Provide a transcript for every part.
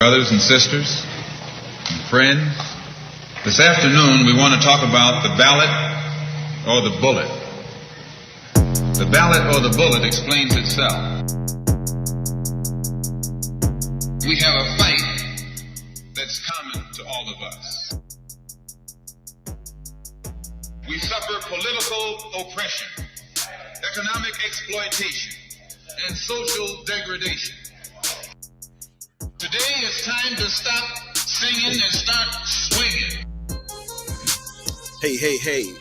Brothers and sisters and friends, this afternoon we want to talk about the ballot or the bullet. The ballot or the bullet explains itself. We have a fight that's common to all of us. We suffer political oppression, economic exploitation, and social degradation. Today it's time to stop singing and start swinging. Hey.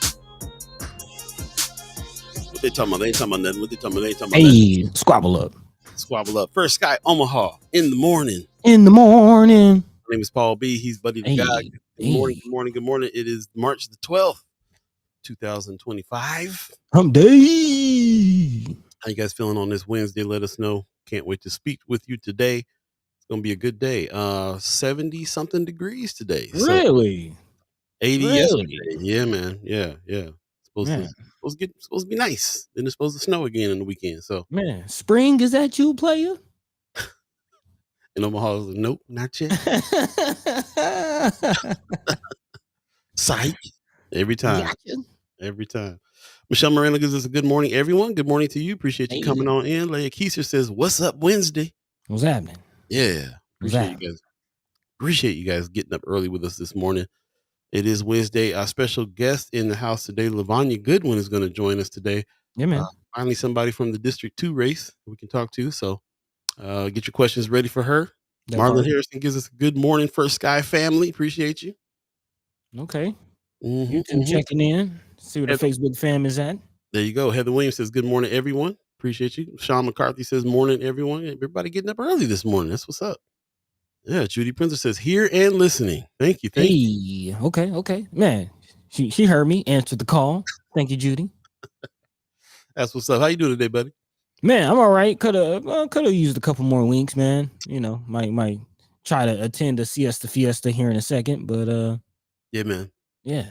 What they talking about? They ain't talking about nothing. What they talking about? They ain't talking about nothing. Hey, squabble up. First Sky, Omaha, in the morning. My name is Paul B. He's Buddy the God. Good morning. It is March the 12th, 2025. Hump day. How you guys feeling on this Wednesday? Let us know. Can't wait to speak with you today. Gonna be a good day. 70 something degrees today. Really? 80 yesterday. Yeah, man. Yeah. Supposed to be nice. Then it's supposed to snow again in the weekend. So man, spring, is that you, player? In Omaha, nope, not yet. Psych. Every time. Gotcha. Every time. Michelle Moreno gives us a good morning, everyone. Good morning to you. Appreciate you coming on in. Leia Keiser says, "What's up, Wednesday?" What's happening? Yeah. Appreciate you guys getting up early with us this morning. It is Wednesday. Our special guest in the house today, Lavonya Goodwin, is going to join us today. Yeah, man. Finally, somebody from the District 2 race we can talk to. So get your questions ready for her. Marlon Harrison gives us a good morning, First Sky family. Appreciate you. Okay. Checking in. See where the Facebook fam is at. There you go. Heather Williams says, good morning, everyone. Appreciate you. Sean McCarthy says, morning, everyone. Everybody getting up early this morning. That's what's up. Yeah, Judy Princess says, here and listening. Thank you. Okay. Man, she heard me, answered the call. Thank you, Judy. That's what's up. How you doing today, buddy? Man, I'm all right. Could have used a couple more winks, man. You know, might try to attend a fiesta here in a second, but yeah, man. Yeah.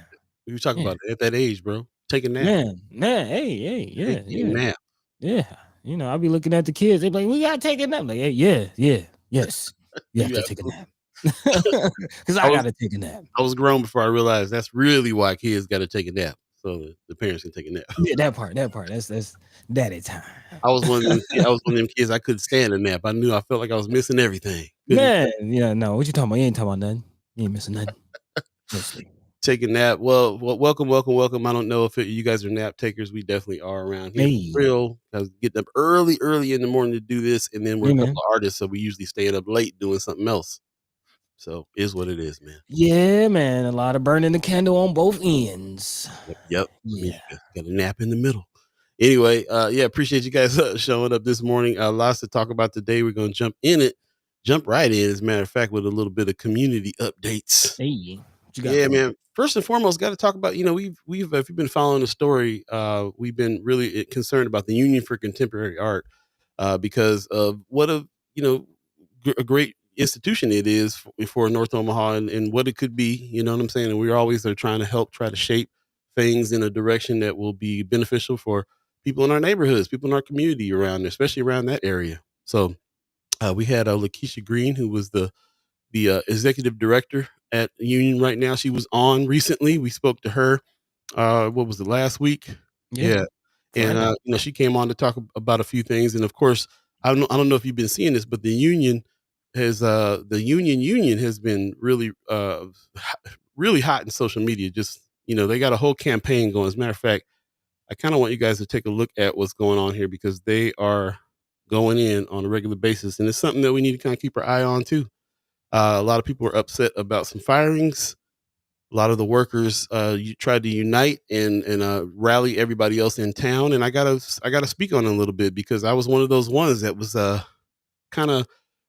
We were talking about it at that age, bro. Take a nap. Man, hey, yeah. Take a nap. Yeah. You know, I'll be looking at the kids. They be like, we gotta take a nap. Like, hey, yes. You have to take a nap. Because I gotta take a nap. I was grown before I realized that's really why kids gotta take a nap. So the parents can take a nap. Yeah, that part. That's daddy time. I was one of them kids. I couldn't stand a nap. I felt like I was missing everything. Man, yeah, no. What you talking about? You ain't talking about nothing. You ain't missing nothing. Just sleep. Take a nap. Well, welcome. I don't know if you guys are nap takers. We definitely are around here. Hey. Real. I was getting up early in the morning to do this, and then we're a couple of artists, so we usually stay up late doing something else. So is what it is, man. Yeah, man. A lot of burning the candle on both ends. Yep. Yeah. Got a nap in the middle. Anyway, appreciate you guys showing up this morning. Lots to talk about today. We're gonna jump right in. As a matter of fact, with a little bit of community updates. Hey. Man. First and foremost, got to talk about, we've if you've been following the story, we've been really concerned about the Union for Contemporary Art because of what a great institution it is for North Omaha and what it could be. You know what I'm saying? And we always are trying to try to shape things in a direction that will be beneficial for people in our neighborhoods, people in our community around there, especially around that area. So we had Lakeisha Green, who was the executive director at Union right now. She was on recently. We spoke to her. What was it, last week? Yeah. And she came on to talk about a few things. And of course, I don't know if you've been seeing this, but the union has has been really really hot in social media. Just they got a whole campaign going. As a matter of fact, I kind of want you guys to take a look at what's going on here because they are going in on a regular basis, and it's something that we need to kind of keep our eye on too. A lot of people are upset about some firings. A lot of the workers tried to unite and rally everybody else in town. And I gotta speak on it a little bit because I was one of those ones that was kind of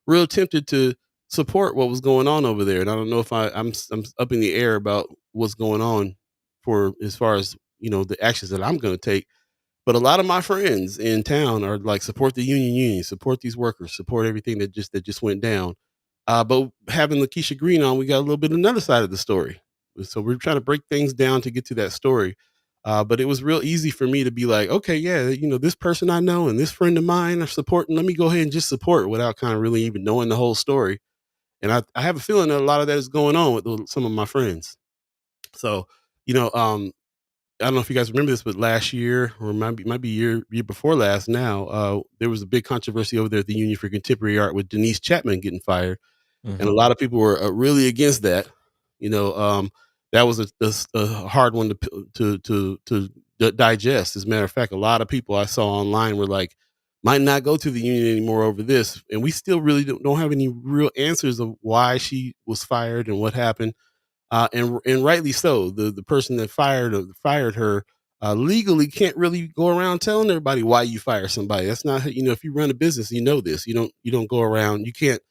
real tempted to support what was going on over there. And I don't know if I'm up in the air about what's going on for as far as the actions that I'm going to take. But a lot of my friends in town are like, support the union, support these workers, support everything that just went down. But having Lakeisha Green on, we got a little bit of another side of the story. So we're trying to break things down to get to that story. But it was real easy for me to be like, okay, yeah, this person I know and this friend of mine are supporting. Let me go ahead and just support without kind of really even knowing the whole story. And I have a feeling that a lot of that is going on with some of my friends. So, you know, I don't know if you guys remember this, but last year, or might be year before last now, there was a big controversy over there at the Union for Contemporary Art with Denise Chapman getting fired. And a lot of people were really against that. You know, that was a hard one to digest. As a matter of fact, a lot of people I saw online were like, might not go to the union anymore over this, and we still really don't have any real answers of why she was fired and what happened. And rightly so. The person that fired her legally can't really go around telling everybody why you fire somebody. That's not, if you run a business, you know this. You don't go around. You can't.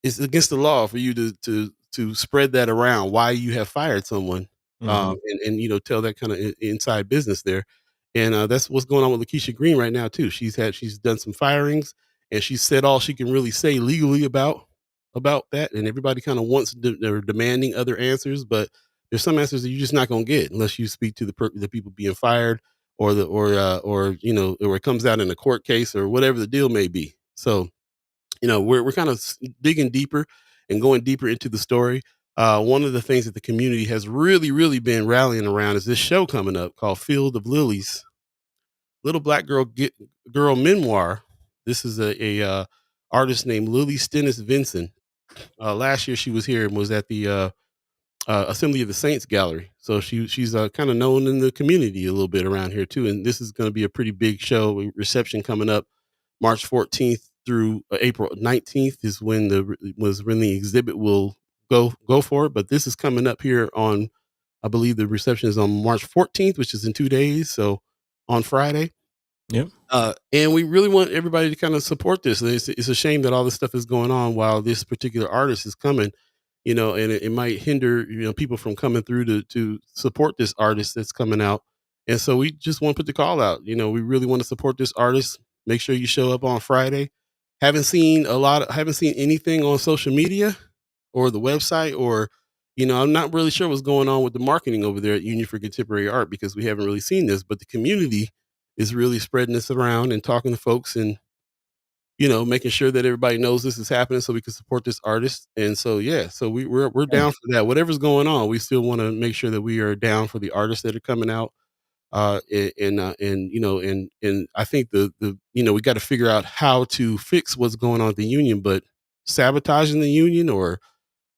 It's against the law for you to spread that around why you have fired someone, and tell that kind of inside business there. And that's what's going on with Lakeisha Green right now too. She's done some firings, and she said all she can really say legally about that. And everybody kind of they're demanding other answers, but there's some answers that you're just not going to get unless you speak to the people being fired, or or it comes out in a court case or whatever the deal may be. So we're kind of digging deeper and going deeper into the story. One of the things that the community has really, really been rallying around is this show coming up called Field of Lilies, Little Black Girl Memoir. This is a artist named Lily Stennis Vinson. Last year she was here and was at the Assembly of the Saints Gallery. So she's kind of known in the community a little bit around here too. And this is going to be a pretty big show reception coming up March 14th through April 19th is when the exhibit will go for it. But this is coming up here on, I believe the reception is on March 14th, which is in 2 days. So on Friday. Yep. And we really want everybody to kind of support this. It's a shame that all this stuff is going on while this particular artist is coming, and it might hinder, people from coming through to support this artist that's coming out. And so we just want to put the call out. We really want to support this artist. Make sure you show up on Friday. Haven't seen anything on social media or the website, or, I'm not really sure what's going on with the marketing over there at Union for Contemporary Art, because we haven't really seen this, but the community is really spreading this around and talking to folks and, making sure that everybody knows this is happening so we can support this artist. And so, yeah, so we're down for that. Whatever's going on, we still want to make sure that we are down for the artists that are coming out. And I think we got to figure out how to fix what's going on at the union, but sabotaging the union or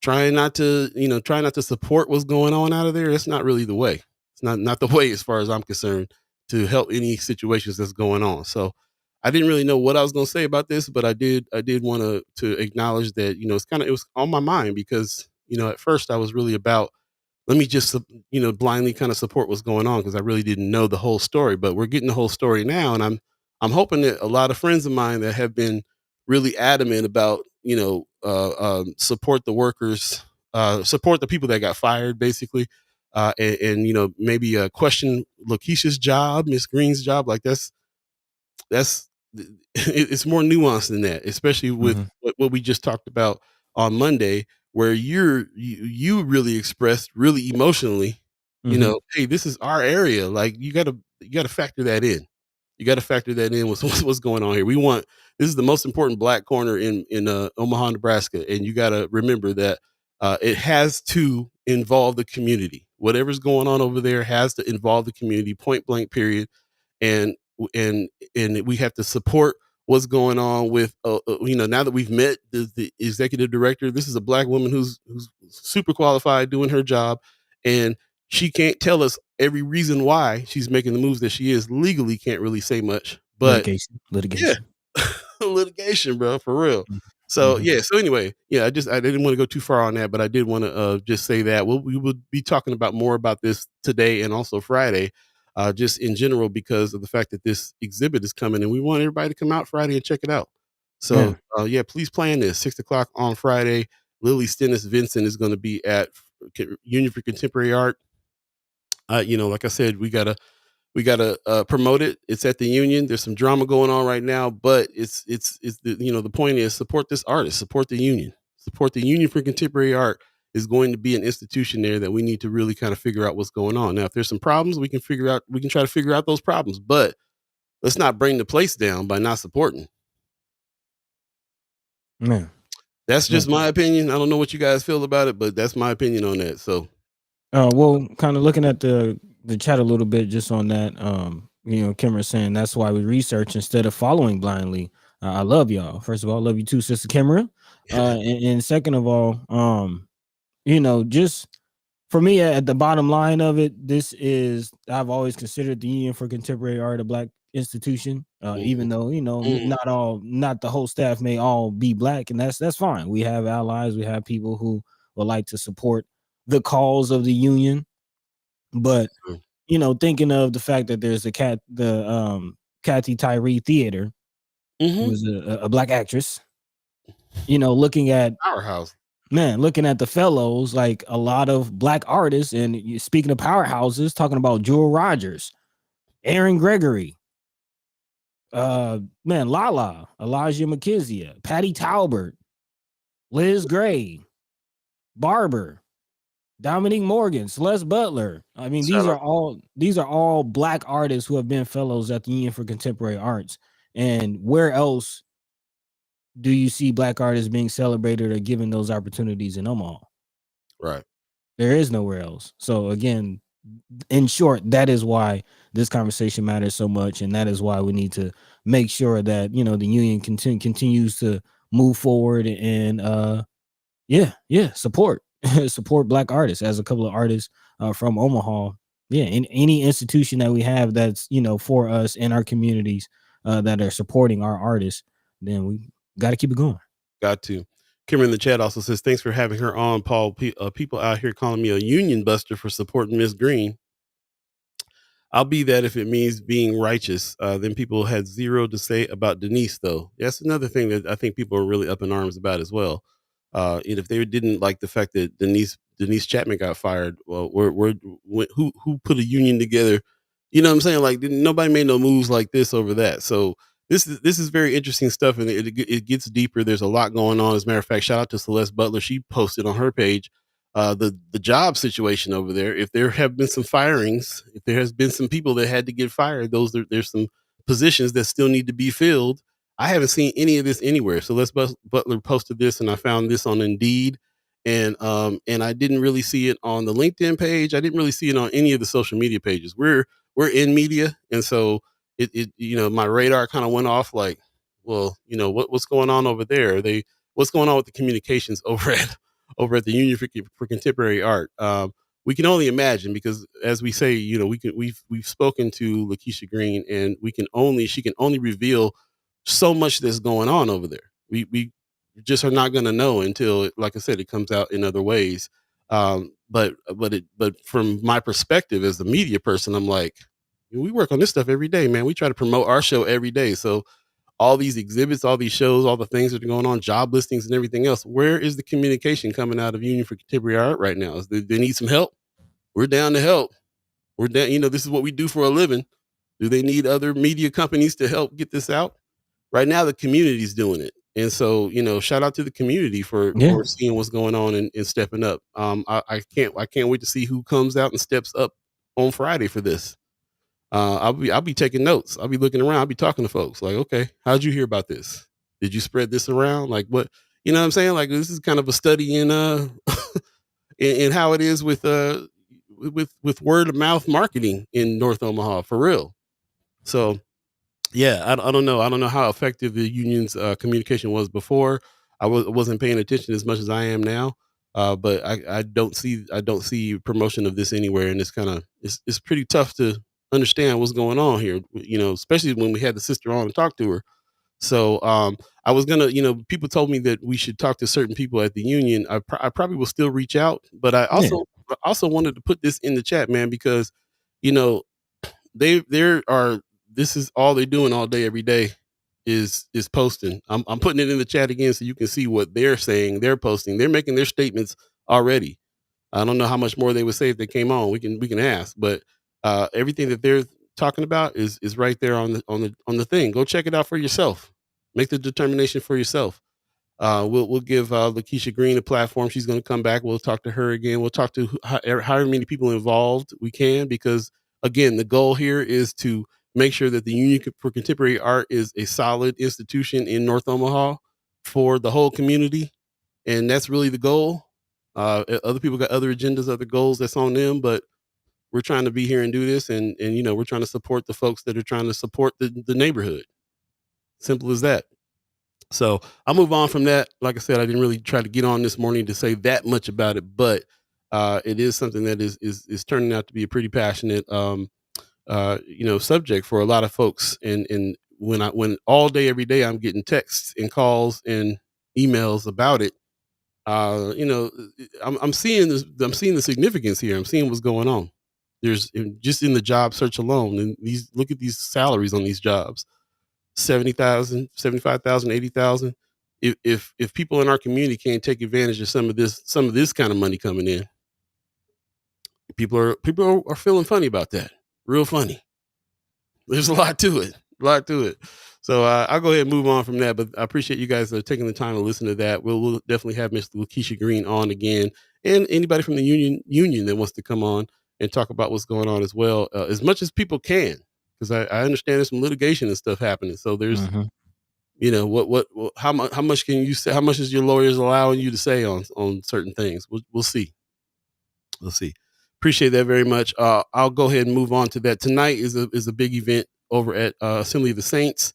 trying not to support what's going on out of there, that's not really the way. It's not the way, as far as I'm concerned, to help any situations that's going on. So I didn't really know what I was going to say about this, but I did want to acknowledge that, it was on my mind, because, at first I was really about, let me just, blindly kind of support what's going on, because I really didn't know the whole story. But we're getting the whole story now, and I'm hoping that a lot of friends of mine that have been really adamant about, support the workers, support the people that got fired, basically, and maybe question Lakeisha's job, Miss Green's job. Like that's it's more nuanced than that, especially with what we just talked about on Monday, where you really expressed really emotionally, hey, this is our area. Like you got to factor that in. You got to factor that in with what's going on here. This is the most important black corner in Omaha, Nebraska, and you got to remember that it has to involve the community. Whatever's going on over there has to involve the community. Point blank. Period. And we have to support what's going on with now that we've met the executive director. This is a black woman who's super qualified doing her job, and she can't tell us every reason why she's making the moves that she is. Legally can't really say much, but litigation. Yeah. Litigation, bro, for real. So so anyway, I didn't want to go too far on that, but I did want to just say that we will be talking about more about this today and also Friday, just in general, because of the fact that this exhibit is coming, and we want everybody to come out Friday and check it out. So please plan this 6:00 on Friday. Lily Stennis Vincent is going to be at Union for Contemporary Art. Like I said, we gotta promote it. It's at the union. There's some drama going on right now, but it's the point is, support this artist, support the union for Contemporary Art is going to be an institution there that we need to really kind of figure out what's going on. Now, if there's some problems, we can try to figure out those problems, but let's not bring the place down by not supporting. Yeah. That's just my opinion. I don't know what you guys feel about it, but that's my opinion on that. So, well, kind of looking at the chat a little bit just on that. Kimmer saying that's why we research instead of following blindly. I love y'all. First of all, I love you too, Sister Kimmer. And second of all, just for me at the bottom line of it, I've always considered the Union for Contemporary Art a Black institution, even though not the whole staff may all be Black, and that's fine. We have allies, we have people who would like to support the cause of the Union, but thinking of the fact that there's Kathy Tyree Theater, who is a Black actress, looking at powerhouse. Man, looking at the fellows, like a lot of Black artists, and speaking of powerhouses, talking about Jewel Rogers, Aaron Gregory, Lala, Elijah McKizia, Patty Talbert, Liz Gray, Barber, Dominique Morgan, Celeste Butler. I mean, these are all Black artists who have been fellows at the Union for Contemporary Arts. And where else do you see Black artists being celebrated or given those opportunities in Omaha? Right. There is nowhere else. So again, in short, that is why this conversation matters so much, and that is why we need to make sure that the Union continues to move forward and support support Black artists. As a couple of artists from Omaha, in any institution that we have that's for us in our communities that are supporting our artists, then we got to keep it going. Got to. Kimmer in the chat also says, thanks for having her on, Paul. People out here calling me a union buster for supporting Miss Green. I'll be that if it means being righteous. Then people had zero to say about Denise, though. That's another thing that I think people are really up in arms about as well. And if they didn't like the fact that Denise Chapman got fired, well, who put a union together? You know what I'm saying? Like, nobody made no moves like this over that. So this is very interesting stuff, and it gets deeper. There's a lot going on. As a matter of fact, shout out to Celeste Butler. She posted on her page the job situation over there. If there have been some firings, if there has been some people that had to get fired, there's some positions that still need to be filled. I haven't seen any of this anywhere. So Butler posted this, and I found this on Indeed, and I didn't really see it on the LinkedIn page. I didn't really see it on any of the social media pages. We're in media, and so it my radar kind of went off like, well, what's going on over there? What's going on with the communications over at the Union for Contemporary Art? We can only imagine, because as we say, we've spoken to Lakeisha Green, and she can only reveal so much that's going on over there. We just are not going to know until, like I said, it comes out in other ways. But from my perspective as the media person, I'm like, we work on this stuff every day, man. We try to promote our show every day. So all these exhibits, all these shows, all the things that are going on, job listings and everything else, where is the communication coming out of Union for Contemporary Art right now? They need some help? We're down to help. We're down, this is what we do for a living. Do they need other media companies to help get this out? Right now, the community's doing it. And so, shout out to the community for seeing what's going on and stepping up. I can't wait to see who comes out and steps up on Friday for this. I'll be taking notes. I'll be looking around. I'll be talking to folks like, okay, how'd you hear about this? Did you spread this around? Like, what, you know what I'm saying? Like, this is kind of a study in in how it is with word of mouth marketing in North Omaha, for real. So yeah, I don't know. I don't know how effective the union's communication was before. I wasn't paying attention as much as I am now. But I don't see promotion of this anywhere, and it's pretty tough to understand what's going on here. Especially when we had the sister on and talk to her. So I was gonna, people told me that we should talk to certain people at the union. I probably will still reach out, but I also wanted to put this in the chat, man, because this is all they're doing all day, every day is posting. I'm putting it in the chat again so you can see what they're saying. They're posting. They're making their statements already. I don't know how much more they would say if they came on. We can ask, but everything that they're talking about is right there on the thing. Go check it out for yourself. Make the determination for yourself. We'll give Lakeisha Green a platform. She's going to come back. We'll talk to her again. We'll talk to however many people involved we can, because again, the goal here is to make sure that the Union for Contemporary Art is a solid institution in North Omaha for the whole community. and that's really the goal. Other people got other agendas, other goals that's on them, but we're trying to be here and do this, and we're trying to support the folks that are trying to support the neighborhood. Simple as that. So I'll move on from that. Like I said, I didn't really try to get on this morning to say that much about it, but it is something that is turning out to be a pretty passionate subject for a lot of folks. And when all day every day I'm getting texts and calls and emails about it, I'm seeing this. I'm seeing the significance here. I'm seeing what's going on. There's just in the job search alone, and look at these salaries on these jobs: 70,000, 75,000, 80,000. If people in our community can't take advantage of some of this kind of money coming in, people are feeling funny about that. Real funny. There's a lot to it. So I'll go ahead and move on from that. But I appreciate you guys taking the time to listen to that. We'll definitely have Mr. Lakeisha Green on again, and anybody from the union that wants to come on and talk about what's going on as well, as much as people can, because I understand there's some litigation and stuff happening. So there's, how much can you say? How much is your lawyers allowing you to say on certain things? We'll see. We'll see. Appreciate that very much. I'll go ahead and move on to that. Tonight is a big event over at Assembly of the Saints.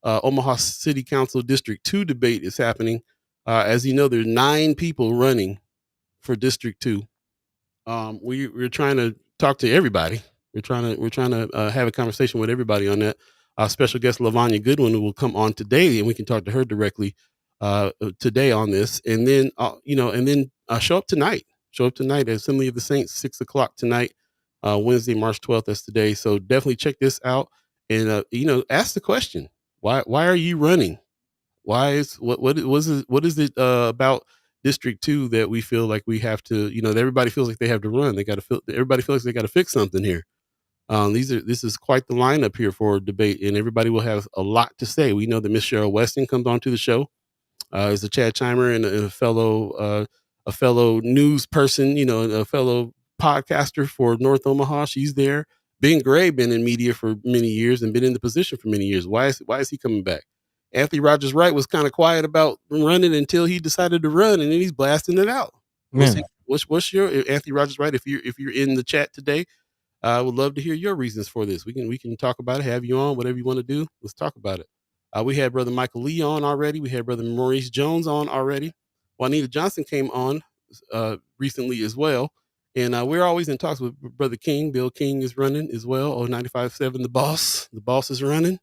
Omaha City Council District 2 debate is happening. As you know, there's 9 people running for District 2. We're trying to talk to everybody. We're trying to have a conversation with everybody on that. Our special guest Lavonya Goodwin will come on today, and we can talk to her directly today on this. And then show up tonight. Show up tonight at Assembly of the Saints, 6:00 tonight, Wednesday, March 12th. That's today. So definitely check this out, and ask the question: Why are you running? Why is what is it about District 2 that we feel like we have to? That everybody feels like they have to run. Everybody feels like they got to fix something here. This is quite the lineup here for debate, and everybody will have a lot to say. We know that Miss Cheryl Weston comes on to the show. Is a Chatchimer and a fellow news person, a fellow podcaster for North Omaha. She's there. Ben Gray been in media for many years and been in the position for many years. Why is he coming back? Anthony Rogers Wright was kind of quiet about running until he decided to run, and then he's blasting it out. What's your Anthony Rogers Wright? If you're in the chat today, I would love to hear your reasons for this. We can talk about it. Have you on, whatever you want to do. Let's talk about it. We had Brother Michael Lee on already. We had Brother Maurice Jones on already. Juanita Johnson came on recently as well. And we're always in talks with Brother King. Bill King is running as well. 95.7 The Boss. The Boss is running.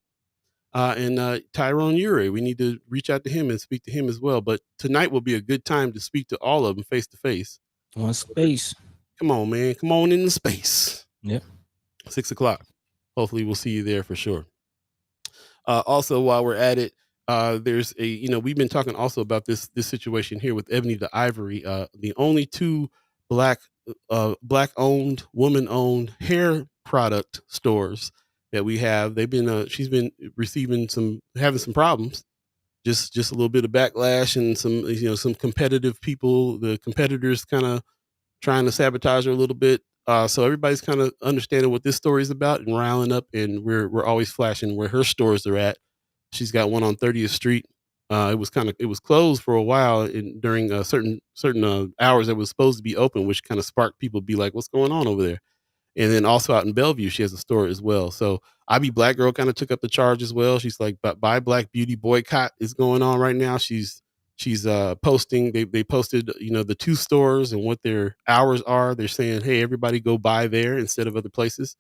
And Tyrone Ure. We need to reach out to him and speak to him as well. But tonight will be a good time to speak to all of them face to face. On space. Come on, man. Come on in the space. Yep. 6:00. Hopefully we'll see you there for sure. Also, while we're at it, there's we've been talking also about this situation here with Ebony the Ivory, the only 2 black owned, woman owned hair product stores that we have. They've been she's been having some problems, just a little bit of backlash and some competitive people, the competitors kind of trying to sabotage her a little bit. So everybody's kind of understanding what this story is about and riling up, and we're always flashing where her stores are at. She's got one on 30th Street. It was closed for a while during certain hours that was supposed to be open, which kind of sparked people to be like, what's going on over there? And then also out in Bellevue, she has a store as well. So I Be Black Girl kind of took up the charge as well. She's like, Buy Black Beauty boycott is going on right now. She's posting, they posted, the 2 stores and what their hours are. They're saying, hey, everybody go buy there instead of other places.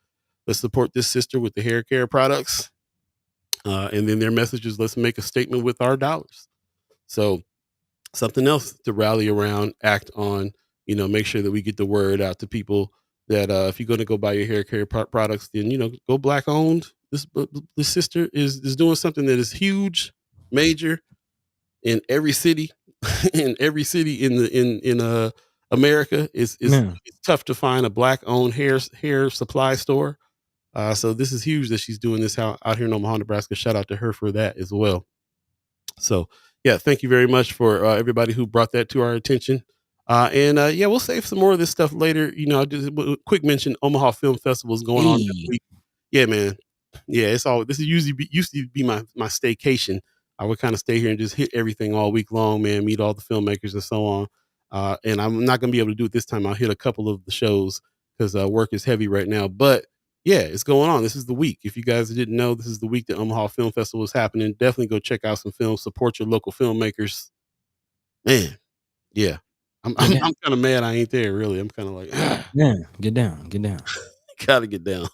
Let's support this sister with the hair care products. And then their message is, let's make a statement with our dollars. So something else to rally around, act on, make sure that we get the word out to people that if you're going to go buy your hair care products, then, go Black owned. This sister is doing something that is huge, major, in every city, in America. It's tough to find a Black owned hair supply store. So this is huge that she's doing this out here in Omaha, Nebraska. Shout out to her for that as well. So yeah, thank you very much for everybody who brought that to our attention. We'll save some more of this stuff later. Just a quick mention: Omaha Film Festival is going on this week. Yeah, man. Yeah, this used to be my staycation. I would kind of stay here and just hit everything all week long, man, meet all the filmmakers and so on. And I'm not going to be able to do it this time. I'll hit a couple of the shows because work is heavy right now. But yeah, it's going on. This is the week. If you guys didn't know, this is the week that Omaha Film Festival is happening. Definitely go check out some films, support your local filmmakers. Man, yeah. I'm kind of mad I ain't there, really. I'm kind of like, yeah, get down. gotta get down.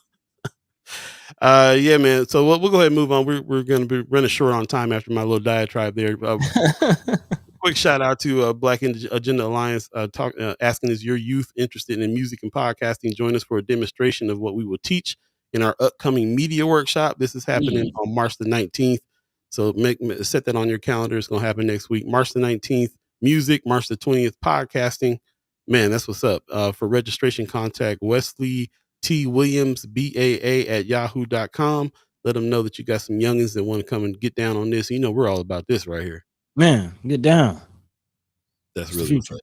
Yeah, man. So we'll go ahead and move on. We're going to be running short on time after my little diatribe there. Quick shout out to Black Agenda Alliance asking, is your youth interested in music and podcasting? Join us for a demonstration of what we will teach in our upcoming media workshop. This is happening on March the 19th. So set that on your calendar. It's going to happen next week. March the 19th, music. March the 20th, podcasting. Man, that's what's up. For registration, contact Wesley T. Williams, BAA@yahoo.com. Let them know that you got some youngins that want to come and get down on this. You know, we're all about this right here. Man, get down. That's really what's up.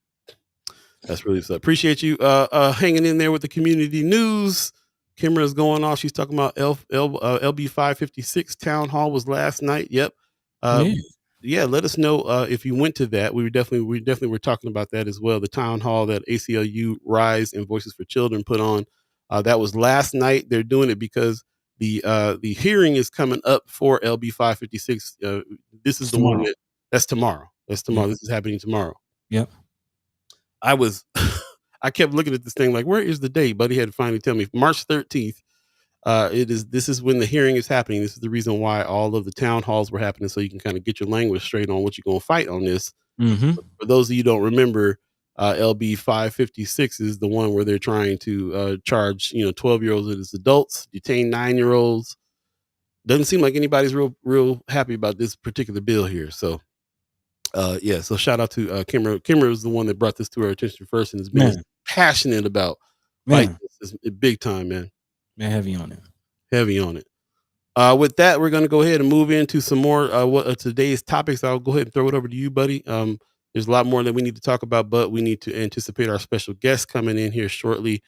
That's really what's up. Appreciate you hanging in there with the community news. Camera's going off. She's talking about LB 556 town hall was last night. Yep. Yeah, let us know if you went to that. We definitely were talking about that as well. The town hall that ACLU Rise and Voices for Children put on. That was last night. They're doing it because the hearing is coming up for LB 556. This is the one that's tomorrow. That's tomorrow. Yeah. This is happening tomorrow. Yep. I kept looking at this thing like, where is the date? Buddy had to finally tell me March 13th. This is when the hearing is happening. This is the reason why all of the town halls were happening, so you can kind of get your language straight on what you're going to fight on this. Mm-hmm. For those of you who don't remember, LB 556 is the one where they're trying to charge 12-year-olds as adults, detain 9-year-olds. Doesn't seem like anybody's real happy about this particular bill here. So yeah, so shout out to Kimmer. Kimmer was the one that brought this to our attention first and has been passionate about fighting this big time, man. Man, heavy on it. With that, we're going to go ahead and move into some more today's topics. I'll go ahead and throw it over to you, buddy. There's a lot more that we need to talk about, but we need to anticipate our special guest coming in here shortly.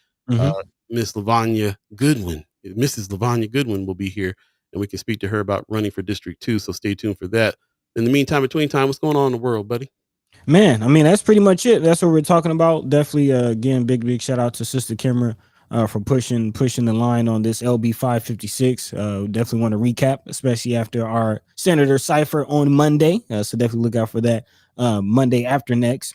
Miss Lavonya Goodwin. Mrs. Lavonya Goodwin will be here, and we can speak to her about running for District 2, so stay tuned for that. In the meantime, between time, what's going on in the world, buddy? Man, I mean, that's pretty much it. That's what we're talking about. Definitely, again, big shout out to Sister Kimmer for pushing the line on this LB 556. Definitely want to recap, especially after our Senator Cipher on Monday. So definitely look out for that Monday after next.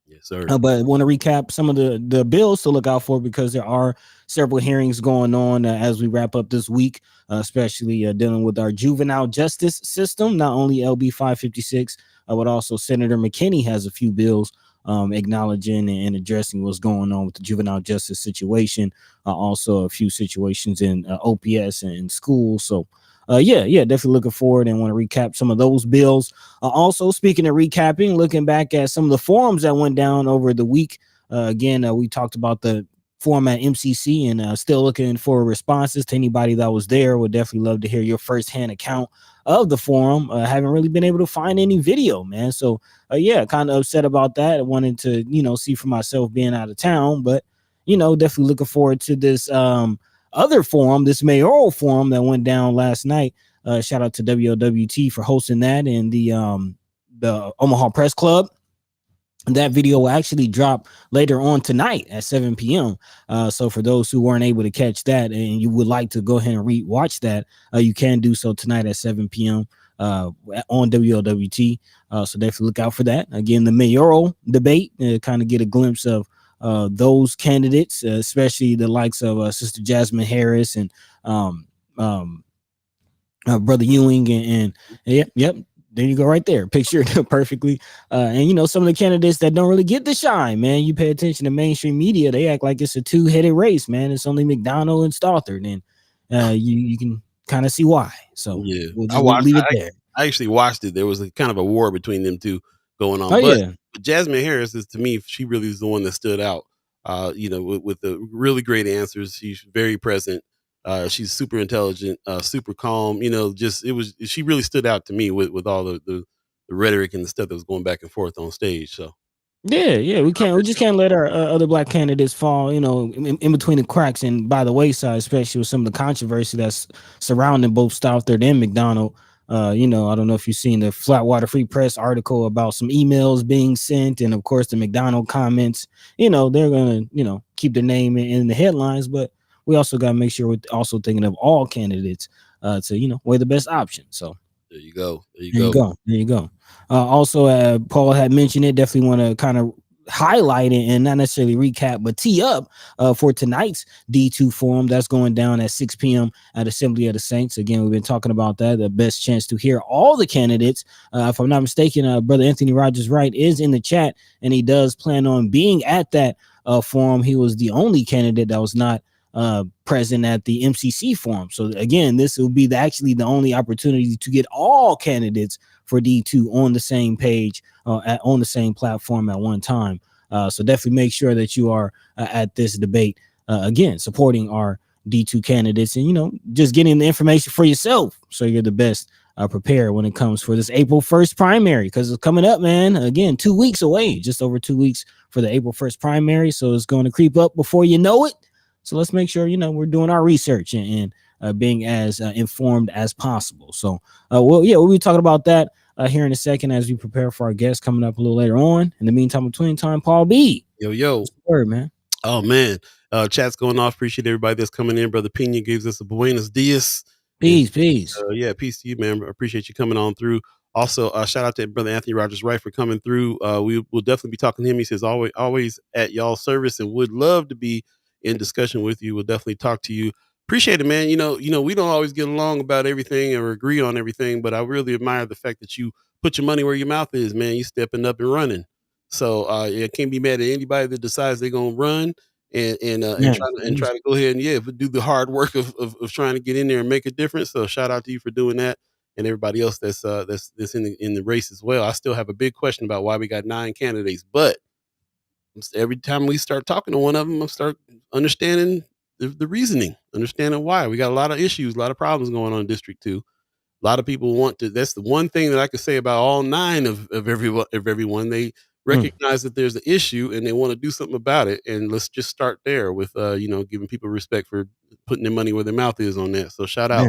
Yes, sir. But want to recap some of the bills to look out for, because there are several hearings going on as we wrap up this week, especially dealing with our juvenile justice system. Not only LB 556, but also Senator McKinney has a few bills acknowledging and addressing what's going on with the juvenile justice situation. Also a few situations in OPS and schools. So yeah, definitely looking forward and want to recap some of those bills. Also, speaking of recapping, looking back at some of the forums that went down over the week. Again, we talked about the forum at MCC and still looking for responses to anybody that was there. Would definitely love to hear your firsthand account of the forum. Haven't really been able to find any video, man. So yeah, kind of upset about that. I wanted to, see for myself being out of town, but definitely looking forward to this other forum, this mayoral forum that went down last night. Shout out to WLWT for hosting that, and the Omaha Press Club. That video will actually drop later on tonight at 7 p.m. So for those who weren't able to catch that and you would like to go ahead and watch that, you can do so tonight at 7 p.m. On WLWT. So definitely look out for that. Again, the mayoral debate, kind of get a glimpse of those candidates, especially the likes of Sister Jasmine Harris and Brother Ewing and yep. There you go, right there. Picture it perfectly. And some of the candidates that don't really get the shine, man. You pay attention to mainstream media, they act like it's a two-headed race, man. It's only McDonald and Stothard, and you can kind of see why. So yeah, we'll leave it there. I actually watched it. There was a kind of a war between them two going on. But Jasmine Harris is, to me, she really is the one that stood out. With the really great answers. She's very present. She's super intelligent, super calm. She really stood out to me with all the rhetoric and the stuff that was going back and forth on stage. So yeah, we just can't let our other black candidates fall, in between the cracks and by the wayside, especially with some of the controversy that's surrounding both Stothard and McDonald. I don't know if you've seen the Flatwater Free Press article about some emails being sent, and of course the McDonald comments. They're gonna, keep the name in the headlines, but we also got to make sure we're also thinking of all candidates to weigh the best option. So There you go. there you go. Also, Paul had mentioned it. Definitely want to kind of highlight it and not necessarily recap, but tee up for tonight's D2 forum that's going down at 6 p.m. at Assembly of the Saints. Again, we've been talking about that. The best chance to hear all the candidates. If I'm not mistaken, Brother Anthony Rogers Wright is in the chat, and he does plan on being at that forum. He was the only candidate that was not present at the MCC forum. So again, this will be actually the only opportunity to get all candidates for D2 on the same page, on the same platform at one time. So definitely make sure that you are at this debate, again, supporting our D2 candidates and, just getting the information for yourself so you're the best prepared when it comes for this April 1st primary, because it's coming up, man. Again, 2 weeks away, just over 2 weeks for the April 1st primary. So it's going to creep up before you know it. So let's make sure, we're doing our research and being as informed as possible. So, we'll be talking about that here in a second as we prepare for our guests coming up a little later on. In the meantime, between time, Paul B. Yo. What's the word, man? Oh, man. Chat's going off. Appreciate everybody that's coming in. Brother Pena gives us a buenos dias. Peace. Peace to you, man. Appreciate you coming on through. Also, shout out to Brother Anthony Rogers Wright for coming through. We will definitely be talking to him. He says always at y'all's service and would love to be in discussion with you. We'll definitely talk to you. Appreciate it, man. We don't always get along about everything or agree on everything, but I really admire the fact that you put your money where your mouth is, man. You stepping up and running. So I can't be mad at anybody that decides they're gonna run and try to go ahead and do the hard work of trying to get in there and make a difference. So shout out to you for doing that, and everybody else that's in the race as well. I still have a big question about why we got 9 candidates, but every time we start talking to one of them, I start understanding the reasoning, understanding why. We got a lot of issues, a lot of problems going on in District 2. A lot of people want to. That's the one thing that I could say about all 9 of everyone. They recognize that there's an issue and they want to do something about it. And let's just start there with giving people respect for putting their money where their mouth is on that. So shout out.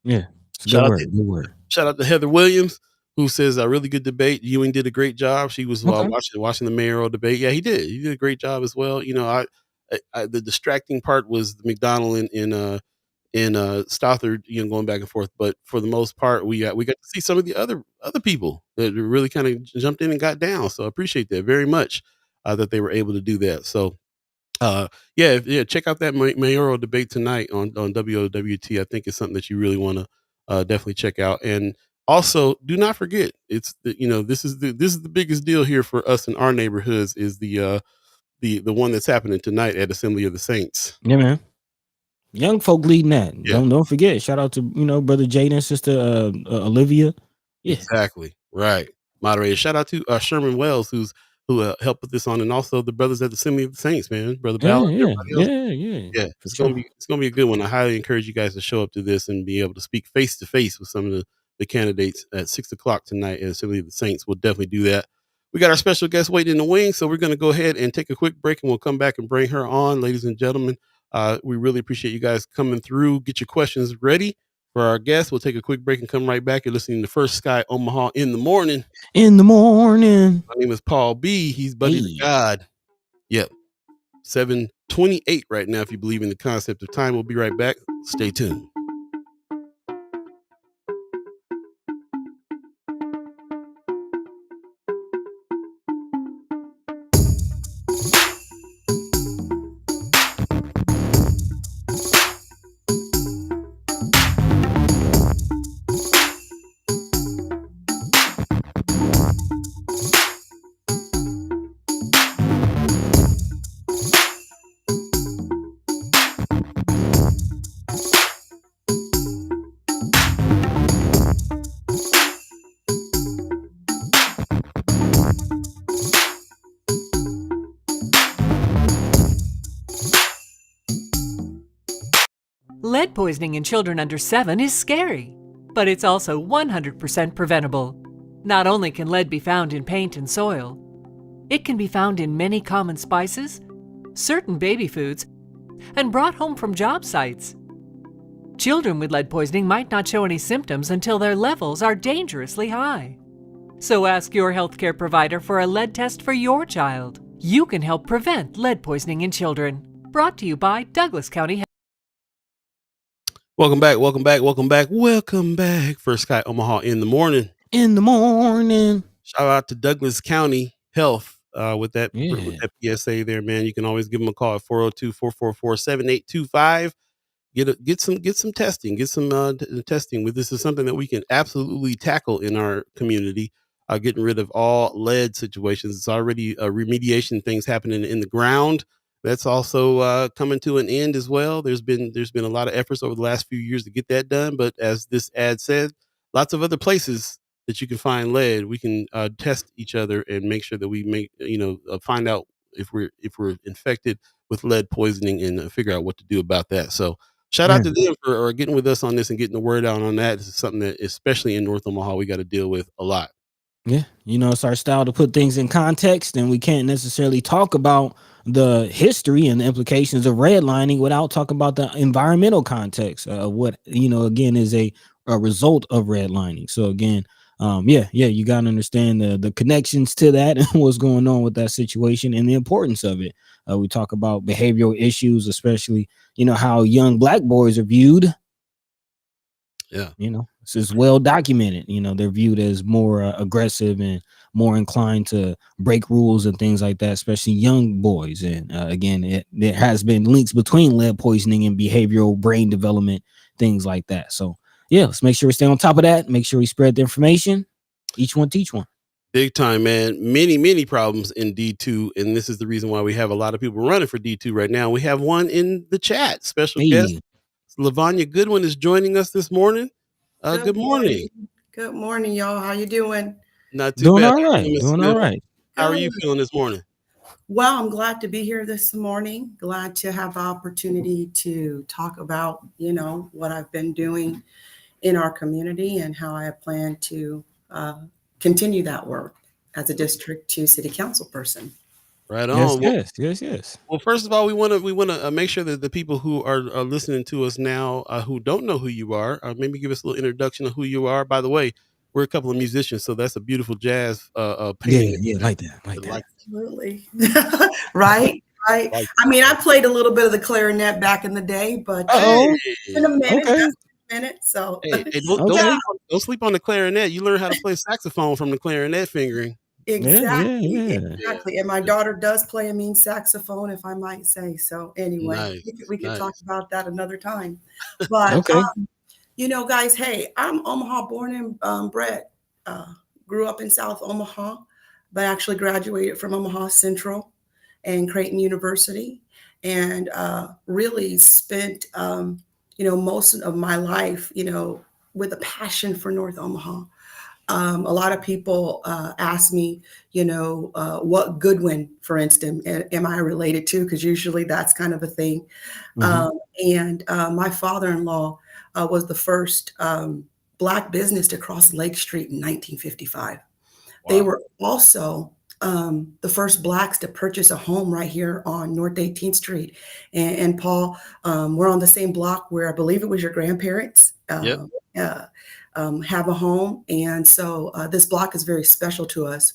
Yeah. Good word. Shout out to Heather Williams, who says a really good debate. Ewing did a great job. She was watching the mayoral debate. Yeah, he did. He did a great job as well. The distracting part was the McDonald in Stothard, going back and forth. But for the most part, we got to see some of the other people that really kind of jumped in and got down. So I appreciate that very much that they were able to do that. So check out that mayoral debate tonight on WOWT. I think it's something that you really want to definitely check out. And also, do not forget, it's this is the biggest deal here for us in our neighborhoods is the one that's happening tonight at Assembly of the Saints. Yeah, man. Young folk leading that. Yeah. Don't forget. Shout out to Brother Jaden, Sister Olivia. Yeah. Exactly. Right. Moderator. Shout out to Sherman Wells, who helped put this on, and also the brothers at the Assembly of the Saints, man. Brother Ballard. Yeah. It's gonna be a good one. I highly encourage you guys to show up to this and be able to speak face to face with some of the candidates at 6:00 tonight at Assembly of the Saints. We'll definitely do that. We got our special guest waiting in the wings, so we're going to go ahead and take a quick break, and we'll come back and bring her on, ladies and gentlemen. We really appreciate you guys coming through. Get your questions ready for our guests. We'll take a quick break and come right back. You're listening to First Sky Omaha in the morning. My name is Paul B. He's Buddy to God. Yep. 7:28 right now, if you believe in the concept of time. We'll be right back. Stay tuned. Lead poisoning in children under 7 is scary, but it's also 100% preventable. Not only can lead be found in paint and soil, it can be found in many common spices, certain baby foods, and brought home from job sites. Children with lead poisoning might not show any symptoms until their levels are dangerously high. So ask your healthcare provider for a lead test for your child. You can help prevent lead poisoning in children. Brought to you by Douglas County. Welcome back. For Sky Omaha in the morning. Shout out to Douglas County Health with that PSA there, man. You can always give them a call at 402-444-7825. Get some testing. Testing. This is something that we can absolutely tackle in our community. Getting rid of all lead situations. It's already remediation things happening in the ground. That's also coming to an end as well. There's been a lot of efforts over the last few years to get that done. But as this ad said, lots of other places that you can find lead. We can test each other and make sure that we find out if we're infected with lead poisoning and figure out what to do about that. So shout out to them for getting with us on this and getting the word out on that. This is something that, especially in North Omaha, we got to deal with a lot. Yeah, it's our style to put things in context, and we can't necessarily talk about the history and the implications of redlining without talking about the environmental context of what again is a result of redlining. So again, you got to understand the connections to that and what's going on with that situation and the importance of it. We talk about behavioral issues, especially how young Black boys are viewed. Yeah, this is well documented. They're viewed as more aggressive and more inclined to break rules and things like that, especially young boys. And again, there has been links between lead poisoning and behavioral brain development, things like that. So yeah, let's make sure we stay on top of that. Make sure we spread the information. Each one teach one. Big time, man. Many problems in D2, and this is the reason why we have a lot of people running for D2 right now. We have one in the chat. Special guest Lavonya Goodwin is joining us this morning. Good morning. Good morning, y'all. How you doing? Not too bad. All right. How are you feeling this morning? Well, I'm glad to be here this morning. Glad to have the opportunity to talk about, what I've been doing in our community and how I plan to continue that work as a District 2 City Council person. Right on. Yes. Well, first of all, we want to make sure that the people who are listening to us now, who don't know who you are, maybe give us a little introduction of who you are. By the way, we're a couple of musicians, so that's a beautiful jazz painting. Yeah, like that. Absolutely. Right. I mean, I played a little bit of the clarinet back in the day, but it's been a minute. Okay. So don't sleep on the clarinet. You learn how to play saxophone from the clarinet fingering. Exactly. And my daughter does play a mean saxophone, if I might say. So anyway, we could talk about that another time. But guys, hey, I'm Omaha born and bred. Grew up in South Omaha, but actually graduated from Omaha Central and Creighton University, and really spent most of my life with a passion for North Omaha. A lot of people ask me, what Goodwin, for instance, am I related to? Because usually that's kind of a thing. And my father-in-law was the first Black business to cross Lake Street in 1955. Wow. They were also the first Blacks to purchase a home right here on North 18th Street. And Paul, we're on the same block where I believe it was your grandparents. Have a home. And so this block is very special to us.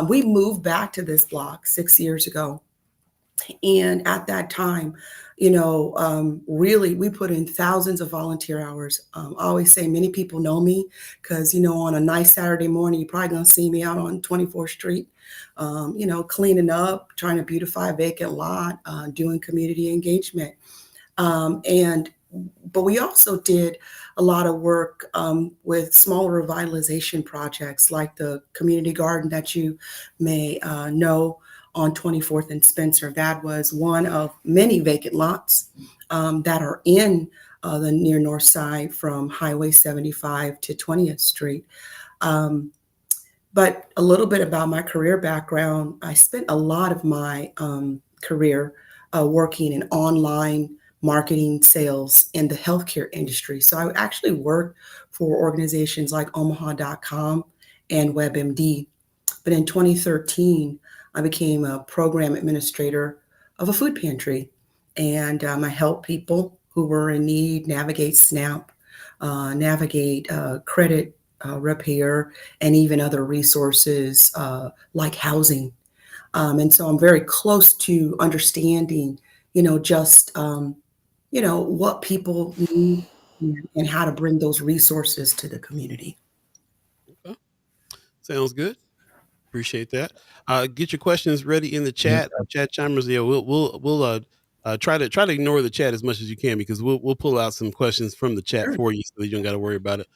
We moved back to this block 6 years ago. And at that time, really, we put in thousands of volunteer hours. I always say many people know me because, on a nice Saturday morning, you're probably going to see me out on 24th Street, cleaning up, trying to beautify a vacant lot, doing community engagement. But we also did a lot of work with smaller revitalization projects like the community garden that you may know on 24th and Spencer. That was one of many vacant lots that are in the near north side from Highway 75 to 20th Street. But a little bit about my career background. I spent a lot of my career working in online marketing, sales in the healthcare industry. So I actually worked for organizations like Omaha.com and WebMD. But in 2013, I became a program administrator of a food pantry. And I helped people who were in need, navigate SNAP, navigate credit repair, and even other resources like housing. And so I'm very close to understanding, just, what people need and how to bring those resources to the community. Okay. Sounds good. Appreciate that. Get your questions ready in the chat. Chatchimers, yeah, we'll try to ignore the chat as much as you can, because we'll pull out some questions from the chat Sure. for you, so you don't got to worry about it.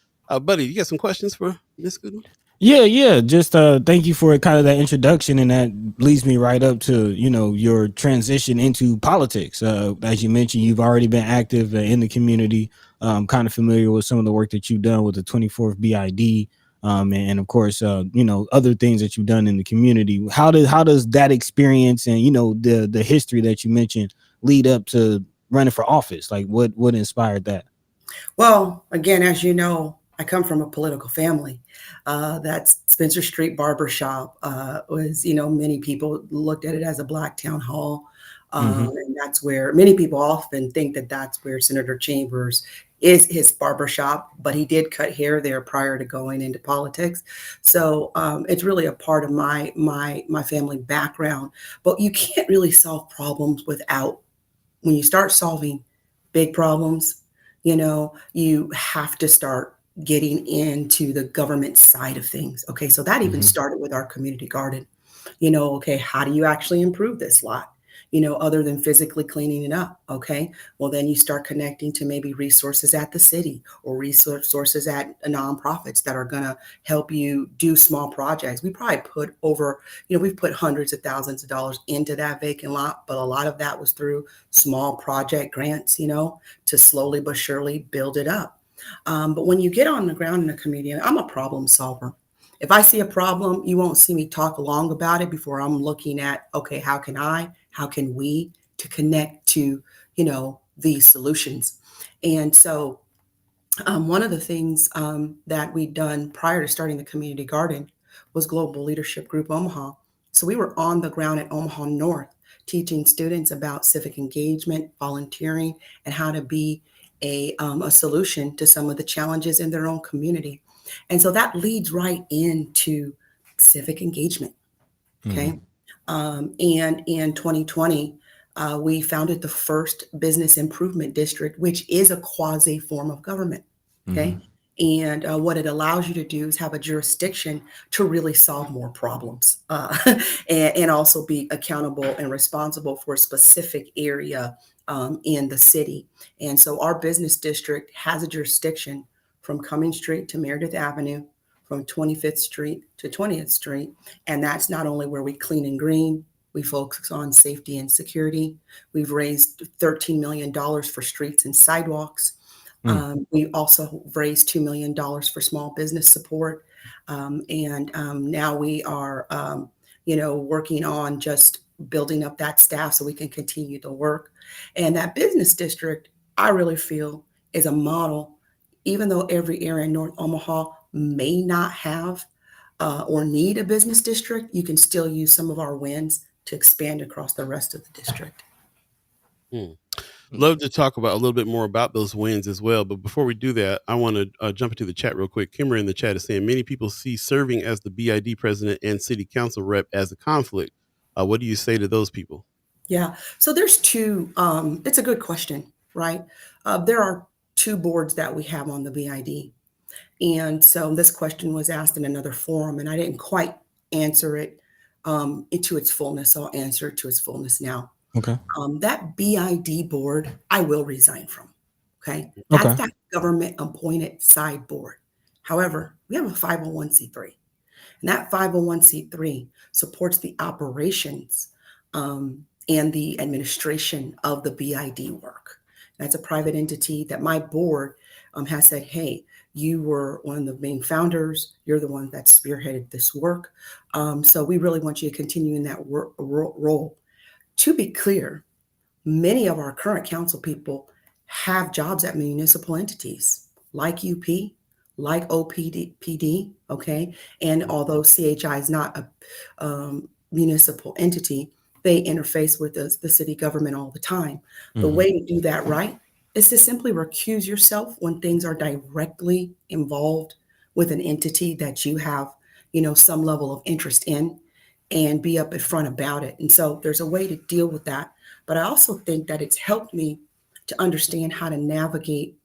Buddy, you got some questions for Miss Goodwin? Yeah. Just thank you for kind of that introduction, and that leads me right up to your transition into politics. As you mentioned, you've already been active in the community. Kind of familiar with some of the work that you've done with the 24th BID, and of course, other things that you've done in the community. How does that experience and the history that you mentioned lead up to running for office? Like, what inspired that? Well, again, as you know, I come from a political family. That's Spencer Street Barbershop was, many people looked at it as a Black town hall. And that's where many people often think that that's where Senator Chambers is his barbershop, but he did cut hair there prior to going into politics. So it's really a part of my family background. But you can't really solve problems without, when you start solving big problems, you have to start getting into the government side of things. Okay, so that even started with our community garden. Okay, how do you actually improve this lot? Other than physically cleaning it up. Okay, well, then you start connecting to maybe resources at the city or resources at nonprofits that are going to help you do small projects. We probably put over, we've put hundreds of thousands of dollars into that vacant lot, but a lot of that was through small project grants, to slowly but surely build it up. But when you get on the ground in the community, I'm a problem solver. If I see a problem, you won't see me talk long about it before I'm looking at, okay, how can we to connect to, these solutions. And so one of the things that we'd done prior to starting the community garden was Global Leadership Group Omaha. So we were on the ground at Omaha North, teaching students about civic engagement, volunteering, and how to be a solution to some of the challenges in their own community. And so that leads right into civic engagement. Okay. And in 2020, we founded the first business improvement district, which is a quasi form of government. Okay. And what it allows you to do is have a jurisdiction to really solve more problems and also be accountable and responsible for a specific area in the city. And so our business district has a jurisdiction from Cummings Street to Meredith Avenue, from 25th Street to 20th Street. And that's not only where we clean and green, we focus on safety and security. We've raised $13 million for streets and sidewalks. We also raised $2 million for small business support. And now we are, working on just building up that staff so we can continue to work. And that business district, I really feel, is a model. Even though every area in North Omaha may not have or need a business district, you can still use some of our wins to expand across the rest of the district. Love to talk about a little bit more about those wins as well. But before we do that, I want to jump into the chat real quick. Kimmer in the chat is saying many people see serving as the BID president and city council rep as a conflict. What do you say to those people? Yeah, so there's two. It's a good question, right? There are two boards that we have on the BID. And so this question was asked in another forum, and I didn't quite answer it into its fullness. So I'll answer it to its fullness now. Okay. That BID board, I will resign from. Okay. That's that government appointed side board. However, we have a 501c3, and that 501c3 supports the operations and the administration of the BID work. That's a private entity that my board has said, hey, you were one of the main founders. You're the one that spearheaded this work. So we really want you to continue in that role. To be clear, many of our current council people have jobs at municipal entities like UP, like OPD, okay? And although CHI is not a municipal entity, they interface with the city government all the time. The way to do that right is to simply recuse yourself when things are directly involved with an entity that you have, some level of interest in, and be up in front about it. And so there's a way to deal with that. But I also think that it's helped me to understand how to navigate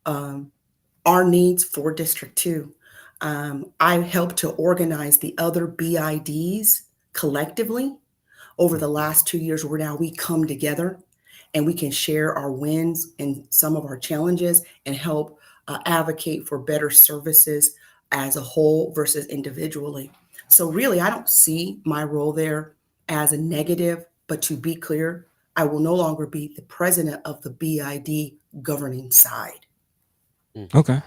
our needs for District 2. I helped to organize the other BIDs collectively over the last 2 years, where now we come together and we can share our wins and some of our challenges and help advocate for better services as a whole versus individually. So really, I don't see my role there as a negative, but to be clear, I will no longer be the president of the BID governing side. Okay.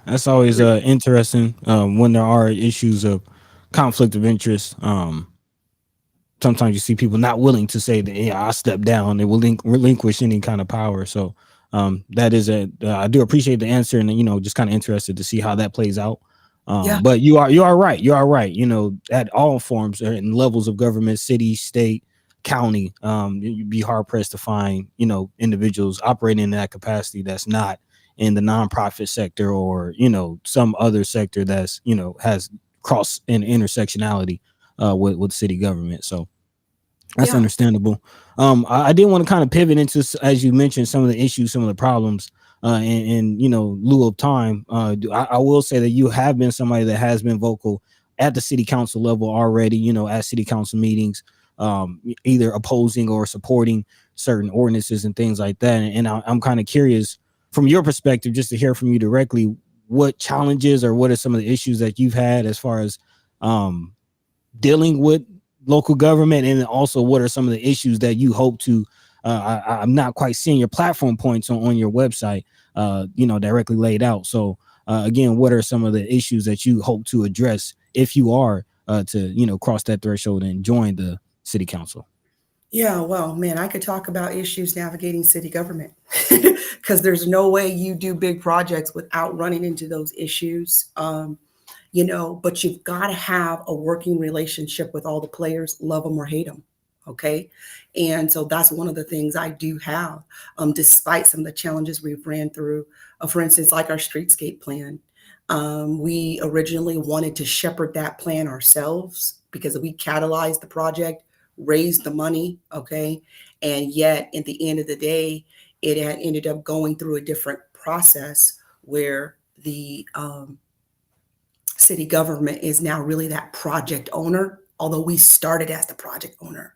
That's always interesting when there are issues of conflict of interest. Sometimes you see people not willing to say that, yeah, I step down. They will relinquish any kind of power. So that is I do appreciate the answer, and just kind of interested to see how that plays out. But you are right. You are right. At all forms and levels of government, city, state, county, you'd be hard pressed to find individuals operating in that capacity that's not in the nonprofit sector or some other sector that's has cross and intersectionality with city government. So that's understandable. I did want to kind of pivot into, as you mentioned, some of the issues, some of the problems, in lieu of time. I will say that you have been somebody that has been vocal at the city council level already, at city council meetings, either opposing or supporting certain ordinances and things like that. And I'm kind of curious from your perspective, just to hear from you directly, what challenges or what are some of the issues that you've had as far as dealing with local government, and also what are some of the issues that you hope to I'm not quite seeing your platform points on your website directly laid out. So again, what are some of the issues that you hope to address if you are to cross that threshold and join the city council? Yeah, well, man, I could talk about issues navigating city government because there's no way you do big projects without running into those issues. But you've got to have a working relationship with all the players, love them or hate them. Okay. And so that's one of the things I do have, despite some of the challenges we've ran through, for instance, like our streetscape plan. We originally wanted to shepherd that plan ourselves because we catalyzed the project, raised the money. Okay. And yet at the end of the day, it had ended up going through a different process where the city government is now really that project owner, although we started as the project owner.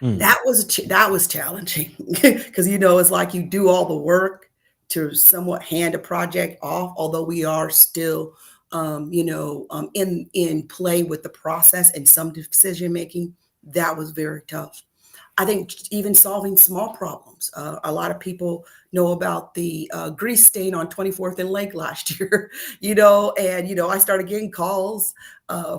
That was challenging because, it's like you do all the work to somewhat hand a project off, although we are still, in play with the process and some decision making. That was very tough. I think even solving small problems. A lot of people know about the grease stain on 24th and Lake last year, I started getting calls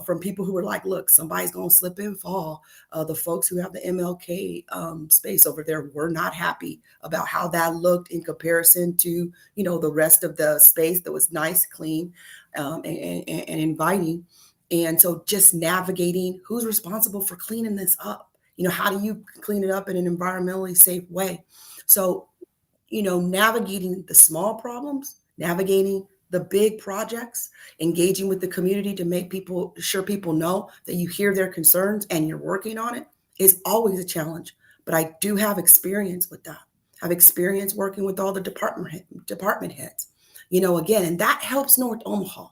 from people who were like, look, somebody's going to slip and fall. The folks who have the MLK space over there were not happy about how that looked in comparison to, the rest of the space that was nice, clean, and inviting. And so just navigating who's responsible for cleaning this up. How do you clean it up in an environmentally safe way? So, navigating the small problems, navigating the big projects, engaging with the community to make sure people know that you hear their concerns and you're working on it is always a challenge. But I do have experience with that. I've experienced working with all the department heads, again, and that helps North Omaha.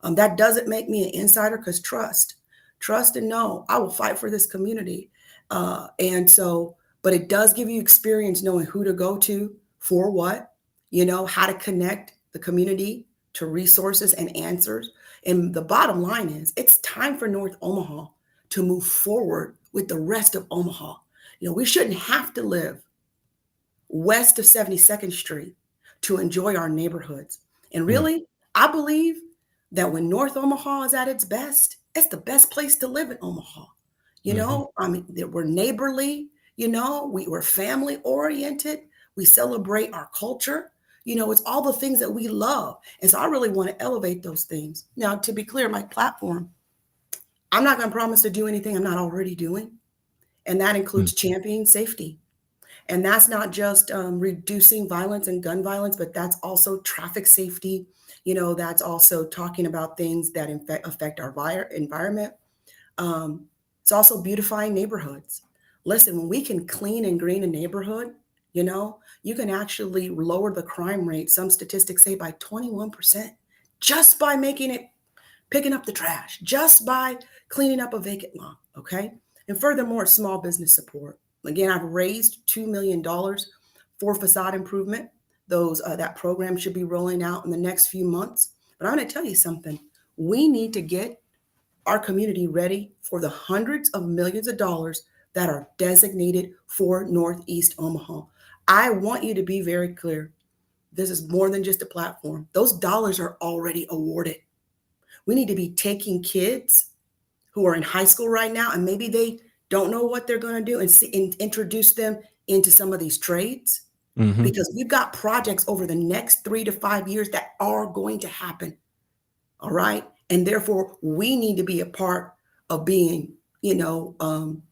That doesn't make me an insider because trust and know I will fight for this community. But it does give you experience knowing who to go to for what, how to connect the community to resources and answers. And the bottom line is it's time for North Omaha to move forward with the rest of Omaha. We shouldn't have to live west of 72nd Street to enjoy our neighborhoods. And really, I believe that when North Omaha is at its best, it's the best place to live in Omaha. We're neighborly, we're family oriented. We celebrate our culture. It's all the things that we love. And so I really want to elevate those things. Now, to be clear, my platform, I'm not going to promise to do anything I'm not already doing. And that includes championing safety. And that's not just reducing violence and gun violence, but that's also traffic safety. That's also talking about things that affect our environment. It's also beautifying neighborhoods. Listen, when we can clean and green a neighborhood, you can actually lower the crime rate, some statistics say by 21%, just by picking up the trash, just by cleaning up a vacant lot, okay? And furthermore, small business support. Again, I've raised $2 million for facade improvement. That program should be rolling out in the next few months. But I'm going to tell you something. We need to get our community ready for the hundreds of millions of dollars that are designated for Northeast Omaha. I want you to be very clear. This is more than just a platform. Those dollars are already awarded. We need to be taking kids who are in high school right now, and maybe they don't know what they're going to do, and introduce them into some of these trades. Because we've got projects over the next 3 to 5 years that are going to happen. All right. And therefore, we need to be a part of being,